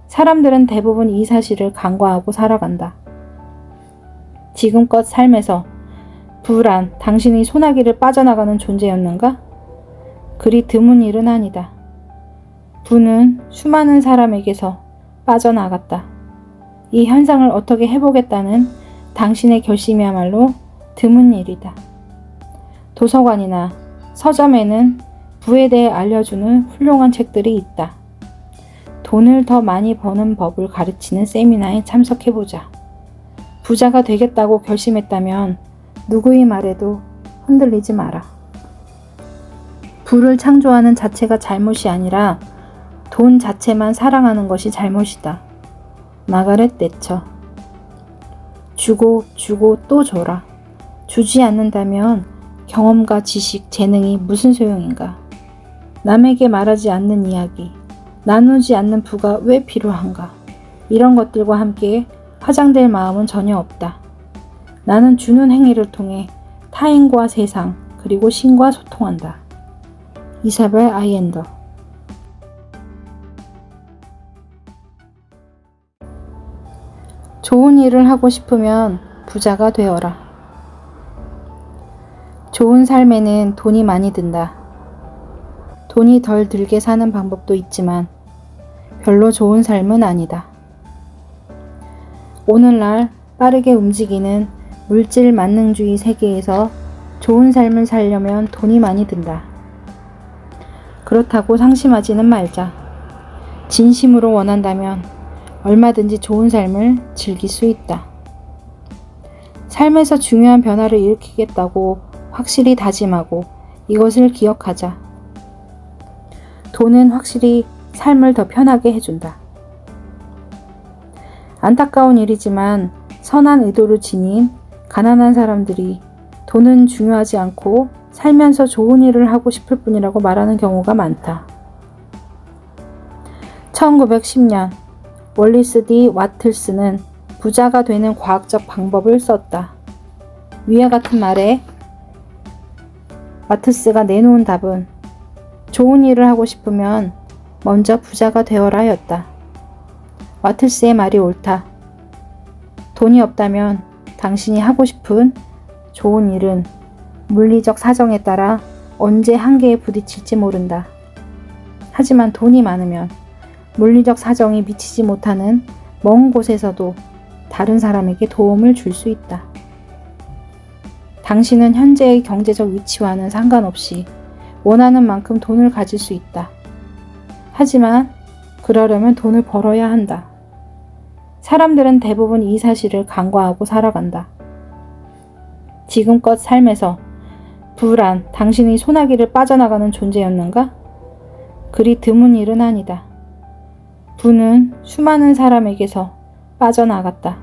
사람들은 대부분 이 사실을 간과하고 살아간다. 지금껏 삶에서 부란 당신이 소나기를 빠져나가는 존재였는가? 그리 드문 일은 아니다. 부는 수많은 사람에게서 빠져나갔다. 이 현상을 어떻게 해보겠다는 당신의 결심이야말로 드문 일이다. 도서관이나 서점에는 부에 대해 알려주는 훌륭한 책들이 있다. 돈을 더 많이 버는 법을 가르치는 세미나에 참석해보자. 부자가 되겠다고 결심했다면 누구의 말에도 흔들리지 마라. 부를 창조하는 자체가 잘못이 아니라 돈 자체만 사랑하는 것이 잘못이다. 마가렛 대처. 주고 주고 또 줘라. 주지 않는다면 경험과 지식, 재능이 무슨 소용인가? 남에게 말하지 않는 이야기, 나누지 않는 부가 왜 필요한가? 이런 것들과 함께 화장될 마음은 전혀 없다. 나는 주는 행위를 통해 타인과 세상, 그리고 신과 소통한다. 이사벨 아이엔더. 좋은 일을 하고 싶으면 부자가 되어라. 좋은 삶에는 돈이 많이 든다. 돈이 덜 들게 사는 방법도 있지만 별로 좋은 삶은 아니다. 오늘날 빠르게 움직이는 물질 만능주의 세계에서 좋은 삶을 살려면 돈이 많이 든다. 그렇다고 상심하지는 말자. 진심으로 원한다면 얼마든지 좋은 삶을 즐길 수 있다. 삶에서 중요한 변화를 일으키겠다고 확실히 다짐하고 이것을 기억하자. 돈은 확실히 삶을 더 편하게 해준다. 안타까운 일이지만 선한 의도를 지닌 가난한 사람들이 돈은 중요하지 않고 살면서 좋은 일을 하고 싶을 뿐이라고 말하는 경우가 많다. 1910년 월리스 D 와틀스는 부자가 되는 과학적 방법을 썼다. 위와 같은 말에 와트스가 내놓은 답은 좋은 일을 하고 싶으면 먼저 부자가 되어라 였다. 와트스의 말이 옳다. 돈이 없다면 당신이 하고 싶은 좋은 일은 물리적 사정에 따라 언제 한계에 부딪힐지 모른다. 하지만 돈이 많으면 물리적 사정이 미치지 못하는 먼 곳에서도 다른 사람에게 도움을 줄 수 있다. 당신은 현재의 경제적 위치와는 상관없이 원하는 만큼 돈을 가질 수 있다. 하지만 그러려면 돈을 벌어야 한다. 사람들은 대부분 이 사실을 간과하고 살아간다. 지금껏 삶에서 부란 당신이 소나기를 빠져나가는 존재였는가? 그리 드문 일은 아니다. 부는 수많은 사람에게서 빠져나갔다.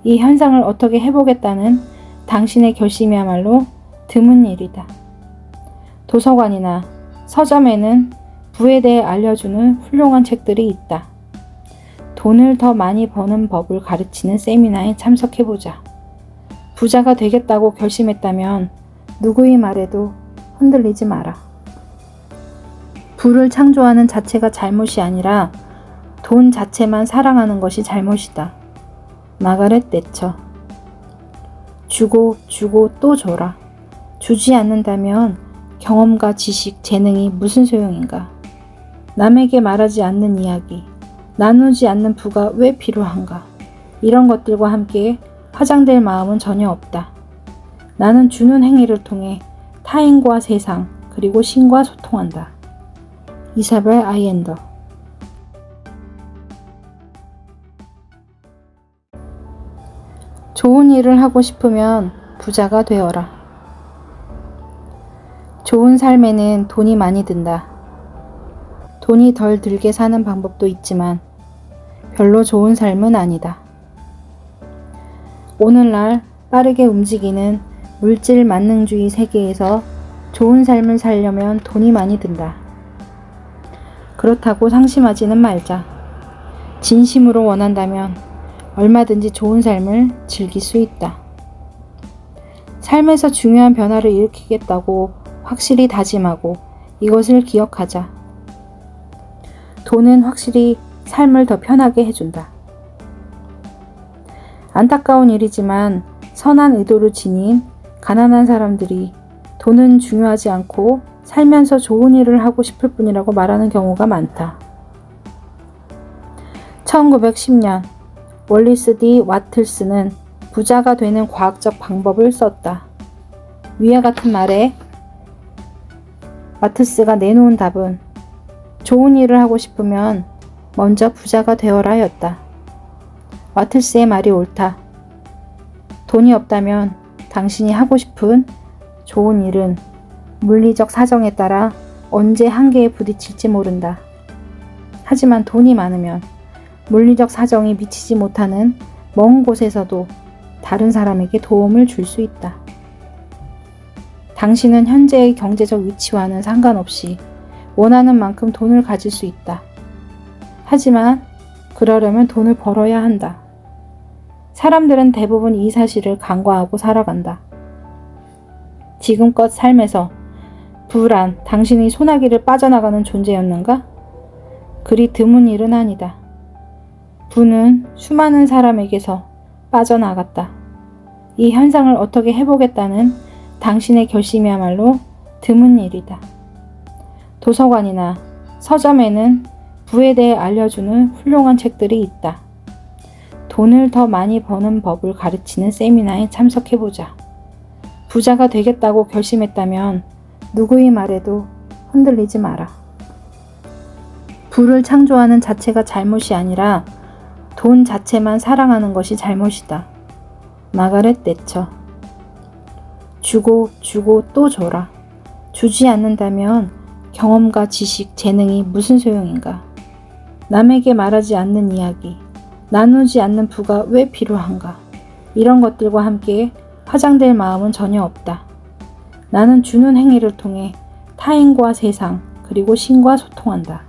이 현상을 어떻게 해보겠다는 당신의 결심이야말로 드문 일이다. 도서관이나 서점에는 부에 대해 알려주는 훌륭한 책들이 있다. 돈을 더 많이 버는 법을 가르치는 세미나에 참석해보자. 부자가 되겠다고 결심했다면 누구의 말에도 흔들리지 마라. 부를 창조하는 자체가 잘못이 아니라 돈 자체만 사랑하는 것이 잘못이다. 마가렛 대처. 주고 주고 또 줘라. 주지 않는다면 경험과 지식, 재능이 무슨 소용인가? 남에게 말하지 않는 이야기, 나누지 않는 부가 왜 필요한가? 이런 것들과 함께 화장될 마음은 전혀 없다. 나는 주는 행위를 통해 타인과 세상, 그리고 신과 소통한다. 이사벨 아이엔더. 좋은 일을 하고 싶으면 부자가 되어라. 좋은 삶에는 돈이 많이 든다. 돈이 덜 들게 사는 방법도 있지만 별로 좋은 삶은 아니다. 오늘날 빠르게 움직이는 물질 만능주의 세계에서 좋은 삶을 살려면 돈이 많이 든다. 그렇다고 상심하지는 말자. 진심으로 원한다면 얼마든지 좋은 삶을 즐길 수 있다. 삶에서 중요한 변화를 일으키겠다고 확실히 다짐하고 이것을 기억하자. 돈은 확실히 삶을 더 편하게 해준다. 안타까운 일이지만 선한 의도를 지닌 가난한 사람들이 돈은 중요하지 않고 살면서 좋은 일을 하고 싶을 뿐이라고 말하는 경우가 많다. 1910년 월리스 D 와틀스는 부자가 되는 과학적 방법을 썼다. 위와 같은 말에 와트스가 내놓은 답은 좋은 일을 하고 싶으면 먼저 부자가 되어라 였다. 와틀스의 말이 옳다. 돈이 없다면 당신이 하고 싶은 좋은 일은 물리적 사정에 따라 언제 한계에 부딪힐지 모른다. 하지만 돈이 많으면 물리적 사정이 미치지 못하는 먼 곳에서도 다른 사람에게 도움을 줄 수 있다. 당신은 현재의 경제적 위치와는 상관없이 원하는 만큼 돈을 가질 수 있다. 하지만 그러려면 돈을 벌어야 한다. 사람들은 대부분 이 사실을 간과하고 살아간다. 지금껏 삶에서 부란 당신이 소나기를 빠져나가는 존재였는가? 그리 드문 일은 아니다. 부는 수많은 사람에게서 빠져나갔다. 이 현상을 어떻게 해보겠다는 당신의 결심이야말로 드문 일이다. 도서관이나 서점에는 부에 대해 알려주는 훌륭한 책들이 있다. 돈을 더 많이 버는 법을 가르치는 세미나에 참석해보자. 부자가 되겠다고 결심했다면 누구의 말에도 흔들리지 마라. 부를 창조하는 자체가 잘못이 아니라 돈 자체만 사랑하는 것이 잘못이다. 마가렛 대처. 주고 주고 또 줘라. 주지 않는다면 경험과 지식, 재능이 무슨 소용인가? 남에게 말하지 않는 이야기, 나누지 않는 부가 왜 필요한가? 이런 것들과 함께 화장될 마음은 전혀 없다. 나는 주는 행위를 통해 타인과 세상, 그리고 신과 소통한다.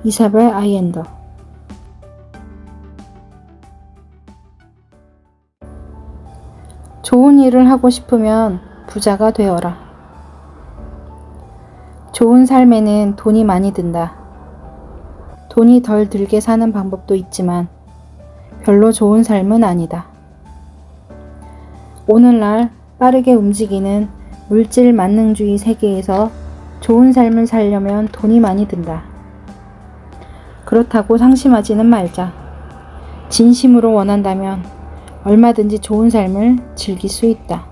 이사벨 아이엔더. 좋은 일을 하고 싶으면 부자가 되어라. 좋은 삶에는 돈이 많이 든다. 돈이 덜 들게 사는 방법도 있지만 별로 좋은 삶은 아니다. 오늘날 빠르게 움직이는 물질 만능주의 세계에서 좋은 삶을 살려면 돈이 많이 든다. 그렇다고 상심하지는 말자. 진심으로 원한다면 얼마든지 좋은 삶을 즐길 수 있다.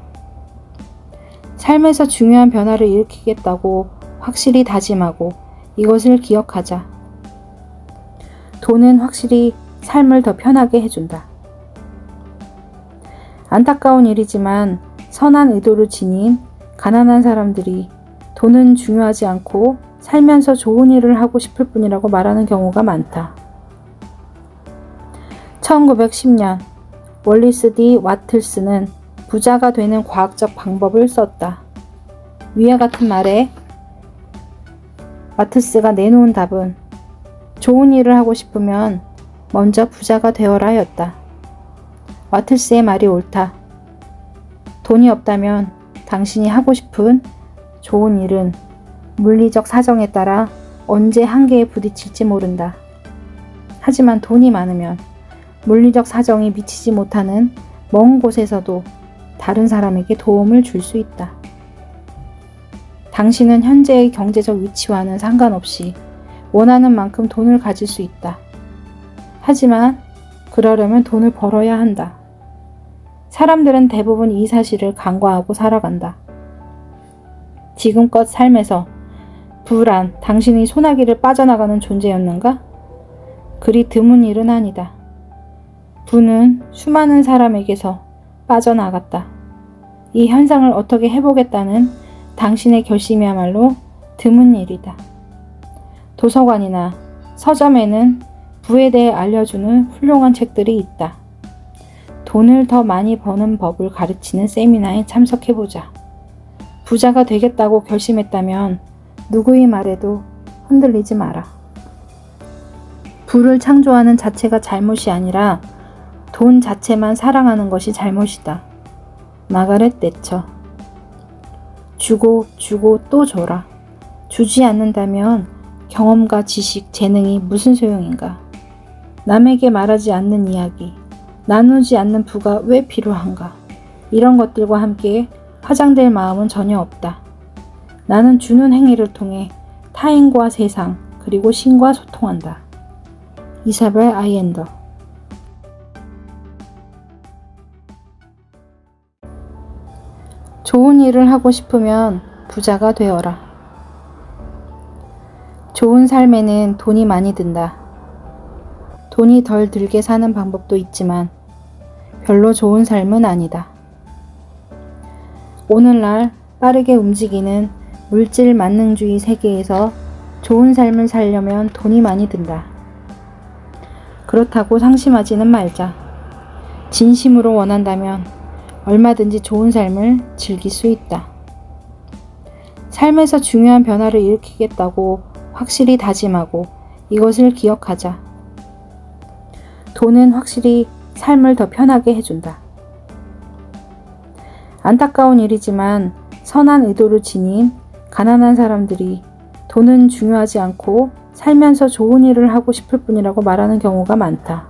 삶에서 중요한 변화를 일으키겠다고 확실히 다짐하고 이것을 기억하자. 돈은 확실히 삶을 더 편하게 해준다. 안타까운 일이지만 선한 의도를 지닌 가난한 사람들이 돈은 중요하지 않고 살면서 좋은 일을 하고 싶을 뿐이라고 말하는 경우가 많다. 1910년 월리스 D 와틀스는 부자가 되는 과학적 방법을 썼다. 위와 같은 말에 와트스가 내놓은 답은 좋은 일을 하고 싶으면 먼저 부자가 되어라 였다. 와틀스의 말이 옳다. 돈이 없다면 당신이 하고 싶은 좋은 일은 물리적 사정에 따라 언제 한계에 부딪힐지 모른다. 하지만 돈이 많으면 물리적 사정이 미치지 못하는 먼 곳에서도 다른 사람에게 도움을 줄 수 있다. 당신은 현재의 경제적 위치와는 상관없이 원하는 만큼 돈을 가질 수 있다. 하지만 그러려면 돈을 벌어야 한다. 사람들은 대부분 이 사실을 간과하고 살아간다. 지금껏 삶에서 부란 당신이 소나기를 빠져나가는 존재였는가? 그리 드문 일은 아니다. 부는 수많은 사람에게서 빠져나갔다. 이 현상을 어떻게 해보겠다는 당신의 결심이야말로 드문 일이다. 도서관이나 서점에는 부에 대해 알려주는 훌륭한 책들이 있다. 돈을 더 많이 버는 법을 가르치는 세미나에 참석해보자. 부자가 되겠다고 결심했다면 누구의 말에도 흔들리지 마라. 부를 창조하는 자체가 잘못이 아니라 돈 자체만 사랑하는 것이 잘못이다. 마가렛 대처. 주고 주고 또 줘라. 주지 않는다면 경험과 지식, 재능이 무슨 소용인가? 남에게 말하지 않는 이야기, 나누지 않는 부가 왜 필요한가? 이런 것들과 함께 화장될 마음은 전혀 없다. 나는 주는 행위를 통해 타인과 세상, 그리고 신과 소통한다. 이사벨 아이엔더. 좋은 일을 하고 싶으면 부자가 되어라. 좋은 삶에는 돈이 많이 든다. 돈이 덜 들게 사는 방법도 있지만 별로 좋은 삶은 아니다. 오늘날 빠르게 움직이는 물질 만능주의 세계에서 좋은 삶을 살려면 돈이 많이 든다. 그렇다고 상심하지는 말자. 진심으로 원한다면 얼마든지 좋은 삶을 즐길 수 있다. 삶에서 중요한 변화를 일으키겠다고 확실히 다짐하고 이것을 기억하자. 돈은 확실히 삶을 더 편하게 해준다. 안타까운 일이지만 선한 의도를 지닌 가난한 사람들이 돈은 중요하지 않고 살면서 좋은 일을 하고 싶을 뿐이라고 말하는 경우가 많다.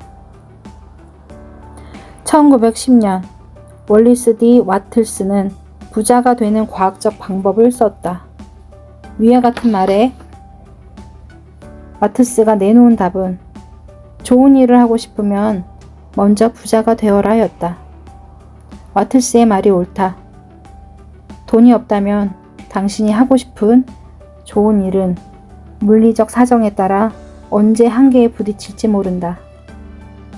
1910년 월리스 D 와틀스는 부자가 되는 과학적 방법을 썼다. 위와 같은 말에 와트스가 내놓은 답은 좋은 일을 하고 싶으면 먼저 부자가 되어라 였다. 와틀스의 말이 옳다. 돈이 없다면 당신이 하고 싶은 좋은 일은 물리적 사정에 따라 언제 한계에 부딪힐지 모른다.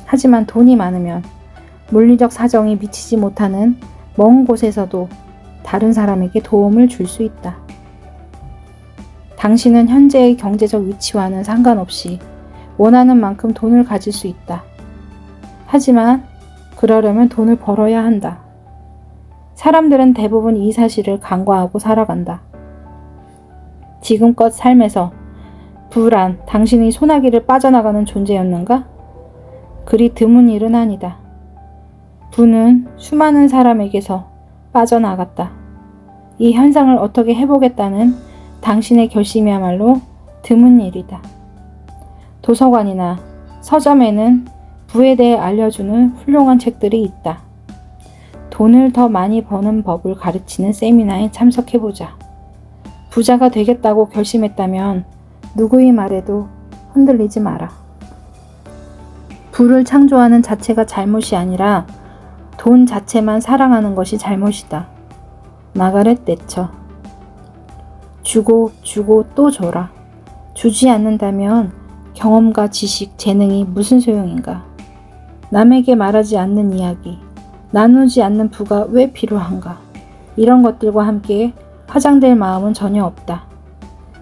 하지만 돈이 많으면 물리적 사정이 미치지 못하는 먼 곳에서도 다른 사람에게 도움을 줄 수 있다. 당신은 현재의 경제적 위치와는 상관없이 원하는 만큼 돈을 가질 수 있다. 하지만 그러려면 돈을 벌어야 한다. 사람들은 대부분 이 사실을 간과하고 살아간다. 지금껏 삶에서 부란 당신이 소나기를 빠져나가는 존재였는가? 그리 드문 일은 아니다. 부는 수많은 사람에게서 빠져나갔다. 이 현상을 어떻게 해보겠다는 당신의 결심이야말로 드문 일이다. 도서관이나 서점에는 부에 대해 알려주는 훌륭한 책들이 있다. 돈을 더 많이 버는 법을 가르치는 세미나에 참석해보자. 부자가 되겠다고 결심했다면 누구의 말에도 흔들리지 마라. 부를 창조하는 자체가 잘못이 아니라 돈 자체만 사랑하는 것이 잘못이다. 마가렛 대처. 주고 주고 또 줘라. 주지 않는다면 경험과 지식, 재능이 무슨 소용인가? 남에게 말하지 않는 이야기, 나누지 않는 부가 왜 필요한가? 이런 것들과 함께 화장될 마음은 전혀 없다.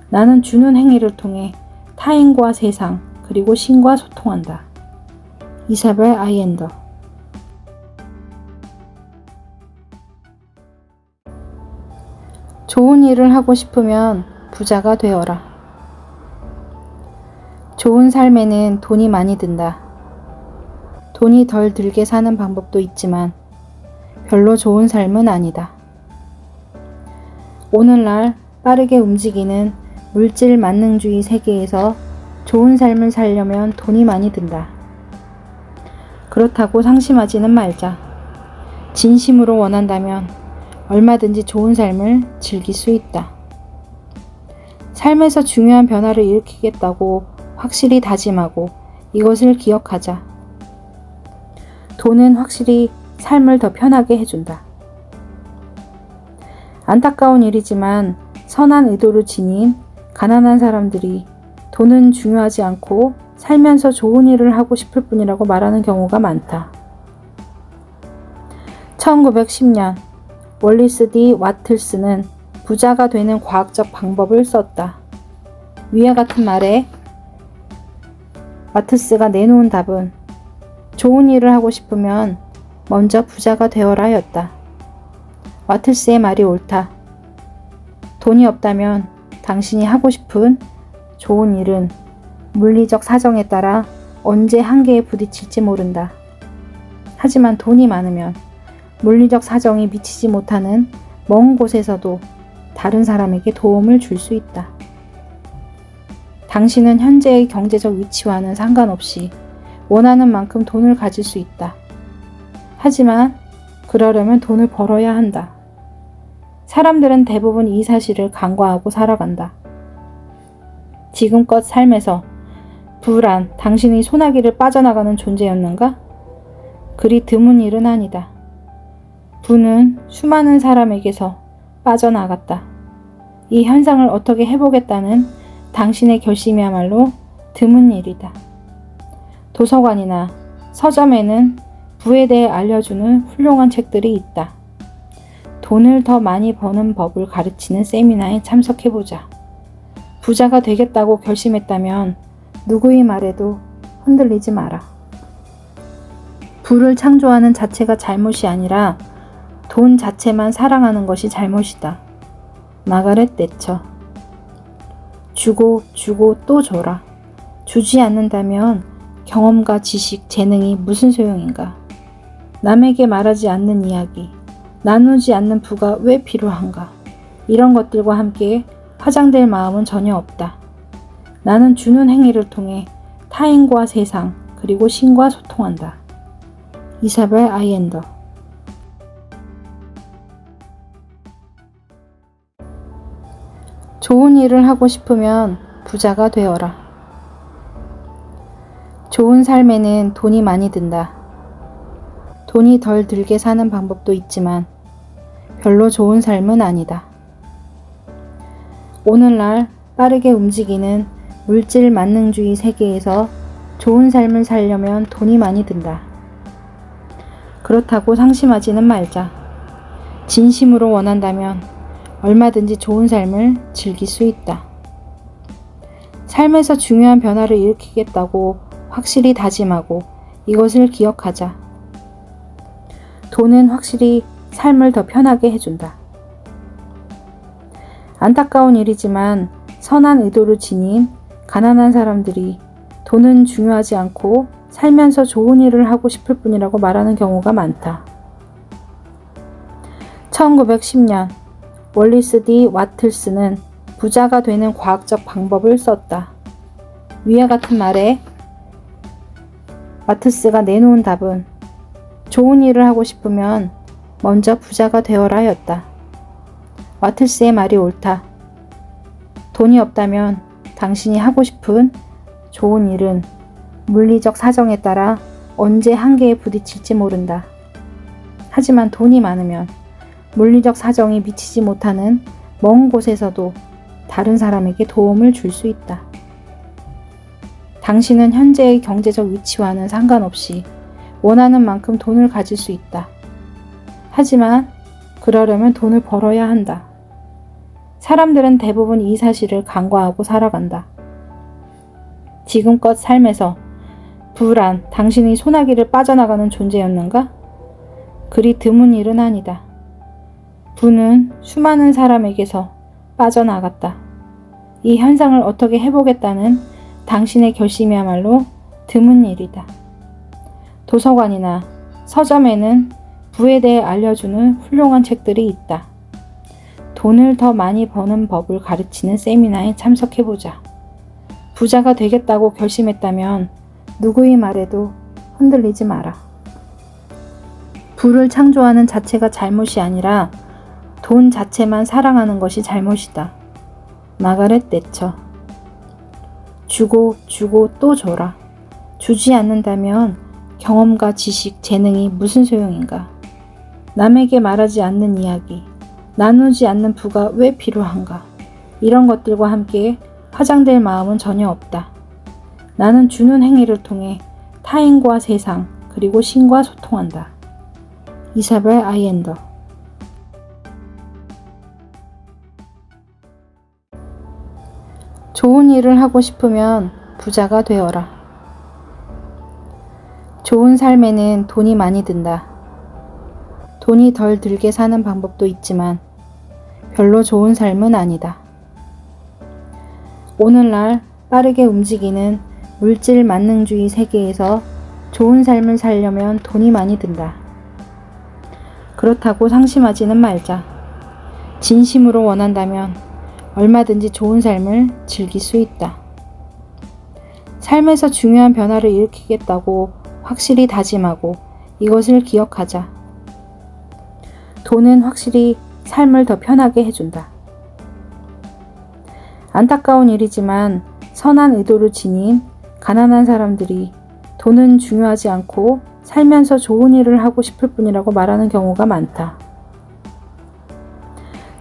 나는 주는 행위를 통해 타인과 세상, 그리고 신과 소통한다. 이사벨 아이엔더. 좋은 일을 하고 싶으면 부자가 되어라. 좋은 삶에는 돈이 많이 든다. 돈이 덜 들게 사는 방법도 있지만 별로 좋은 삶은 아니다. 오늘날 빠르게 움직이는 물질 만능주의 세계에서 좋은 삶을 살려면 돈이 많이 든다. 그렇다고 상심하지는 말자. 진심으로 원한다면 얼마든지 좋은 삶을 즐길 수 있다. 삶에서 중요한 변화를 일으키겠다고 확실히 다짐하고 이것을 기억하자. 돈은 확실히 삶을 더 편하게 해준다. 안타까운 일이지만 선한 의도를 지닌 가난한 사람들이 돈은 중요하지 않고 살면서 좋은 일을 하고 싶을 뿐이라고 말하는 경우가 많다. 1910년 월리스 D 와틀스는 부자가 되는 과학적 방법을 썼다. 위와 같은 말에 와트스가 내놓은 답은 좋은 일을 하고 싶으면 먼저 부자가 되어라 였다. 와틀스의 말이 옳다. 돈이 없다면 당신이 하고 싶은 좋은 일은 물리적 사정에 따라 언제 한계에 부딪힐지 모른다. 하지만 돈이 많으면 물리적 사정이 미치지 못하는 먼 곳에서도 다른 사람에게 도움을 줄 수 있다. 당신은 현재의 경제적 위치와는 상관없이 원하는 만큼 돈을 가질 수 있다. 하지만 그러려면 돈을 벌어야 한다. 사람들은 대부분 이 사실을 간과하고 살아간다. 지금껏 삶에서 부란 당신이 소나기를 빠져나가는 존재였는가? 그리 드문 일은 아니다. 부는 수많은 사람에게서 빠져나갔다. 이 현상을 어떻게 해보겠다는 당신의 결심이야말로 드문 일이다. 도서관이나 서점에는 부에 대해 알려주는 훌륭한 책들이 있다. 돈을 더 많이 버는 법을 가르치는 세미나에 참석해보자. 부자가 되겠다고 결심했다면 누구의 말에도 흔들리지 마라. 부를 창조하는 자체가 잘못이 아니라 돈 자체만 사랑하는 것이 잘못이다. 마가렛 대처. 주고 주고 또 줘라. 주지 않는다면 경험과 지식, 재능이 무슨 소용인가? 남에게 말하지 않는 이야기, 나누지 않는 부가 왜 필요한가? 이런 것들과 함께 화장될 마음은 전혀 없다. 나는 주는 행위를 통해 타인과 세상, 그리고 신과 소통한다. 이사벨 아이엔더. 좋은 일을 하고 싶으면 부자가 되어라. 좋은 삶에는 돈이 많이 든다. 돈이 덜 들게 사는 방법도 있지만 별로 좋은 삶은 아니다. 오늘날 빠르게 움직이는 물질 만능주의 세계에서 좋은 삶을 살려면 돈이 많이 든다. 그렇다고 상심하지는 말자. 진심으로 원한다면 얼마든지 좋은 삶을 즐길 수 있다. 삶에서 중요한 변화를 일으키겠다고 확실히 다짐하고 이것을 기억하자. 돈은 확실히 삶을 더 편하게 해준다. 안타까운 일이지만 선한 의도를 지닌 가난한 사람들이 돈은 중요하지 않고 살면서 좋은 일을 하고 싶을 뿐이라고 말하는 경우가 많다. 1910년 월리스 D 와틀스는 부자가 되는 과학적 방법을 썼다. 위와 같은 말에 와트스가 내놓은 답은 좋은 일을 하고 싶으면 먼저 부자가 되어라 였다. 와틀스의 말이 옳다. 돈이 없다면 당신이 하고 싶은 좋은 일은 물리적 사정에 따라 언제 한계에 부딪힐지 모른다. 하지만 돈이 많으면 물리적 사정이 미치지 못하는 먼 곳에서도 다른 사람에게 도움을 줄 수 있다. 당신은 현재의 경제적 위치와는 상관없이 원하는 만큼 돈을 가질 수 있다. 하지만 그러려면 돈을 벌어야 한다. 사람들은 대부분 이 사실을 간과하고 살아간다. 지금껏 삶에서 부란 당신의 소나기를 빠져나가는 존재였는가? 그리 드문 일은 아니다. 부는 수많은 사람에게서 빠져나갔다. 이 현상을 어떻게 해보겠다는 당신의 결심이야말로 드문 일이다. 도서관이나 서점에는 부에 대해 알려주는 훌륭한 책들이 있다. 돈을 더 많이 버는 법을 가르치는 세미나에 참석해보자. 부자가 되겠다고 결심했다면 누구의 말에도 흔들리지 마라. 부를 창조하는 자체가 잘못이 아니라 돈 자체만 사랑하는 것이 잘못이다. 마가렛 대처. 주고 주고 또 줘라. 주지 않는다면 경험과 지식, 재능이 무슨 소용인가? 남에게 말하지 않는 이야기, 나누지 않는 부가 왜 필요한가? 이런 것들과 함께 화장될 마음은 전혀 없다. 나는 주는 행위를 통해 타인과 세상, 그리고 신과 소통한다. 이사벨 아이엔더. 좋은 일을 하고 싶으면 부자가 되어라. 좋은 삶에는 돈이 많이 든다. 돈이 덜 들게 사는 방법도 있지만 별로 좋은 삶은 아니다. 오늘날 빠르게 움직이는 물질 만능주의 세계에서 좋은 삶을 살려면 돈이 많이 든다. 그렇다고 상심하지는 말자. 진심으로 원한다면 얼마든지 좋은 삶을 즐길 수 있다. 삶에서 중요한 변화를 일으키겠다고 확실히 다짐하고 이것을 기억하자. 돈은 확실히 삶을 더 편하게 해준다. 안타까운 일이지만 선한 의도를 지닌 가난한 사람들이 돈은 중요하지 않고 살면서 좋은 일을 하고 싶을 뿐이라고 말하는 경우가 많다.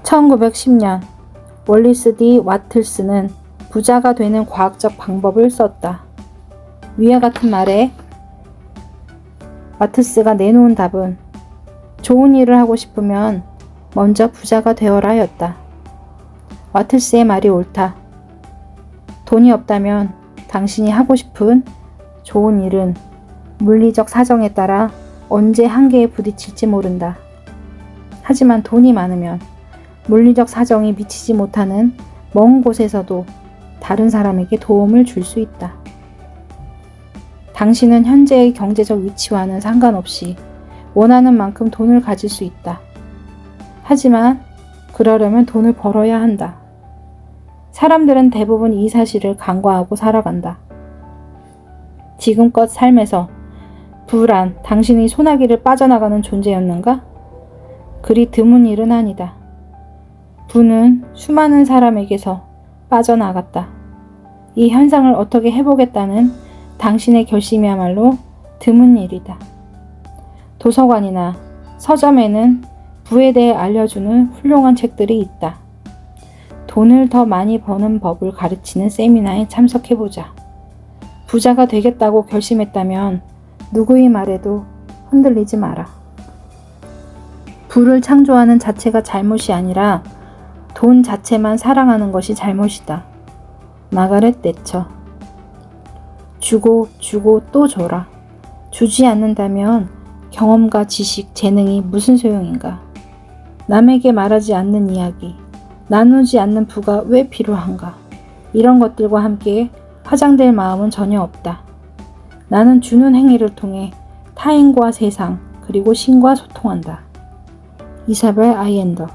1910년 월리스 D 와틀스는 부자가 되는 과학적 방법을 썼다. 위와 같은 말에 와트스가 내놓은 답은 좋은 일을 하고 싶으면 먼저 부자가 되어라 였다. 와틀스의 말이 옳다. 돈이 없다면 당신이 하고 싶은 좋은 일은 물리적 사정에 따라 언제 한계에 부딪힐지 모른다. 하지만 돈이 많으면 물리적 사정이 미치지 못하는 먼 곳에서도 다른 사람에게 도움을 줄 수 있다. 당신은 현재의 경제적 위치와는 상관없이 원하는 만큼 돈을 가질 수 있다. 하지만 그러려면 돈을 벌어야 한다. 사람들은 대부분 이 사실을 간과하고 살아간다. 지금껏 삶에서 부란 당신의 소나기를 빠져나가는 존재였는가? 그리 드문 일은 아니다. 부는 수많은 사람에게서 빠져나갔다. 이 현상을 어떻게 해보겠다는 당신의 결심이야말로 드문 일이다. 도서관이나 서점에는 부에 대해 알려주는 훌륭한 책들이 있다. 돈을 더 많이 버는 법을 가르치는 세미나에 참석해보자. 부자가 되겠다고 결심했다면 누구의 말에도 흔들리지 마라. 부를 창조하는 자체가 잘못이 아니라 돈 자체만 사랑하는 것이 잘못이다. 마가렛 대처. 주고 주고 또 줘라. 주지 않는다면 경험과 지식, 재능이 무슨 소용인가? 남에게 말하지 않는 이야기, 나누지 않는 부가 왜 필요한가? 이런 것들과 함께 화장될 마음은 전혀 없다. 나는 주는 행위를 통해 타인과 세상, 그리고 신과 소통한다. 이사벨 아이엔더.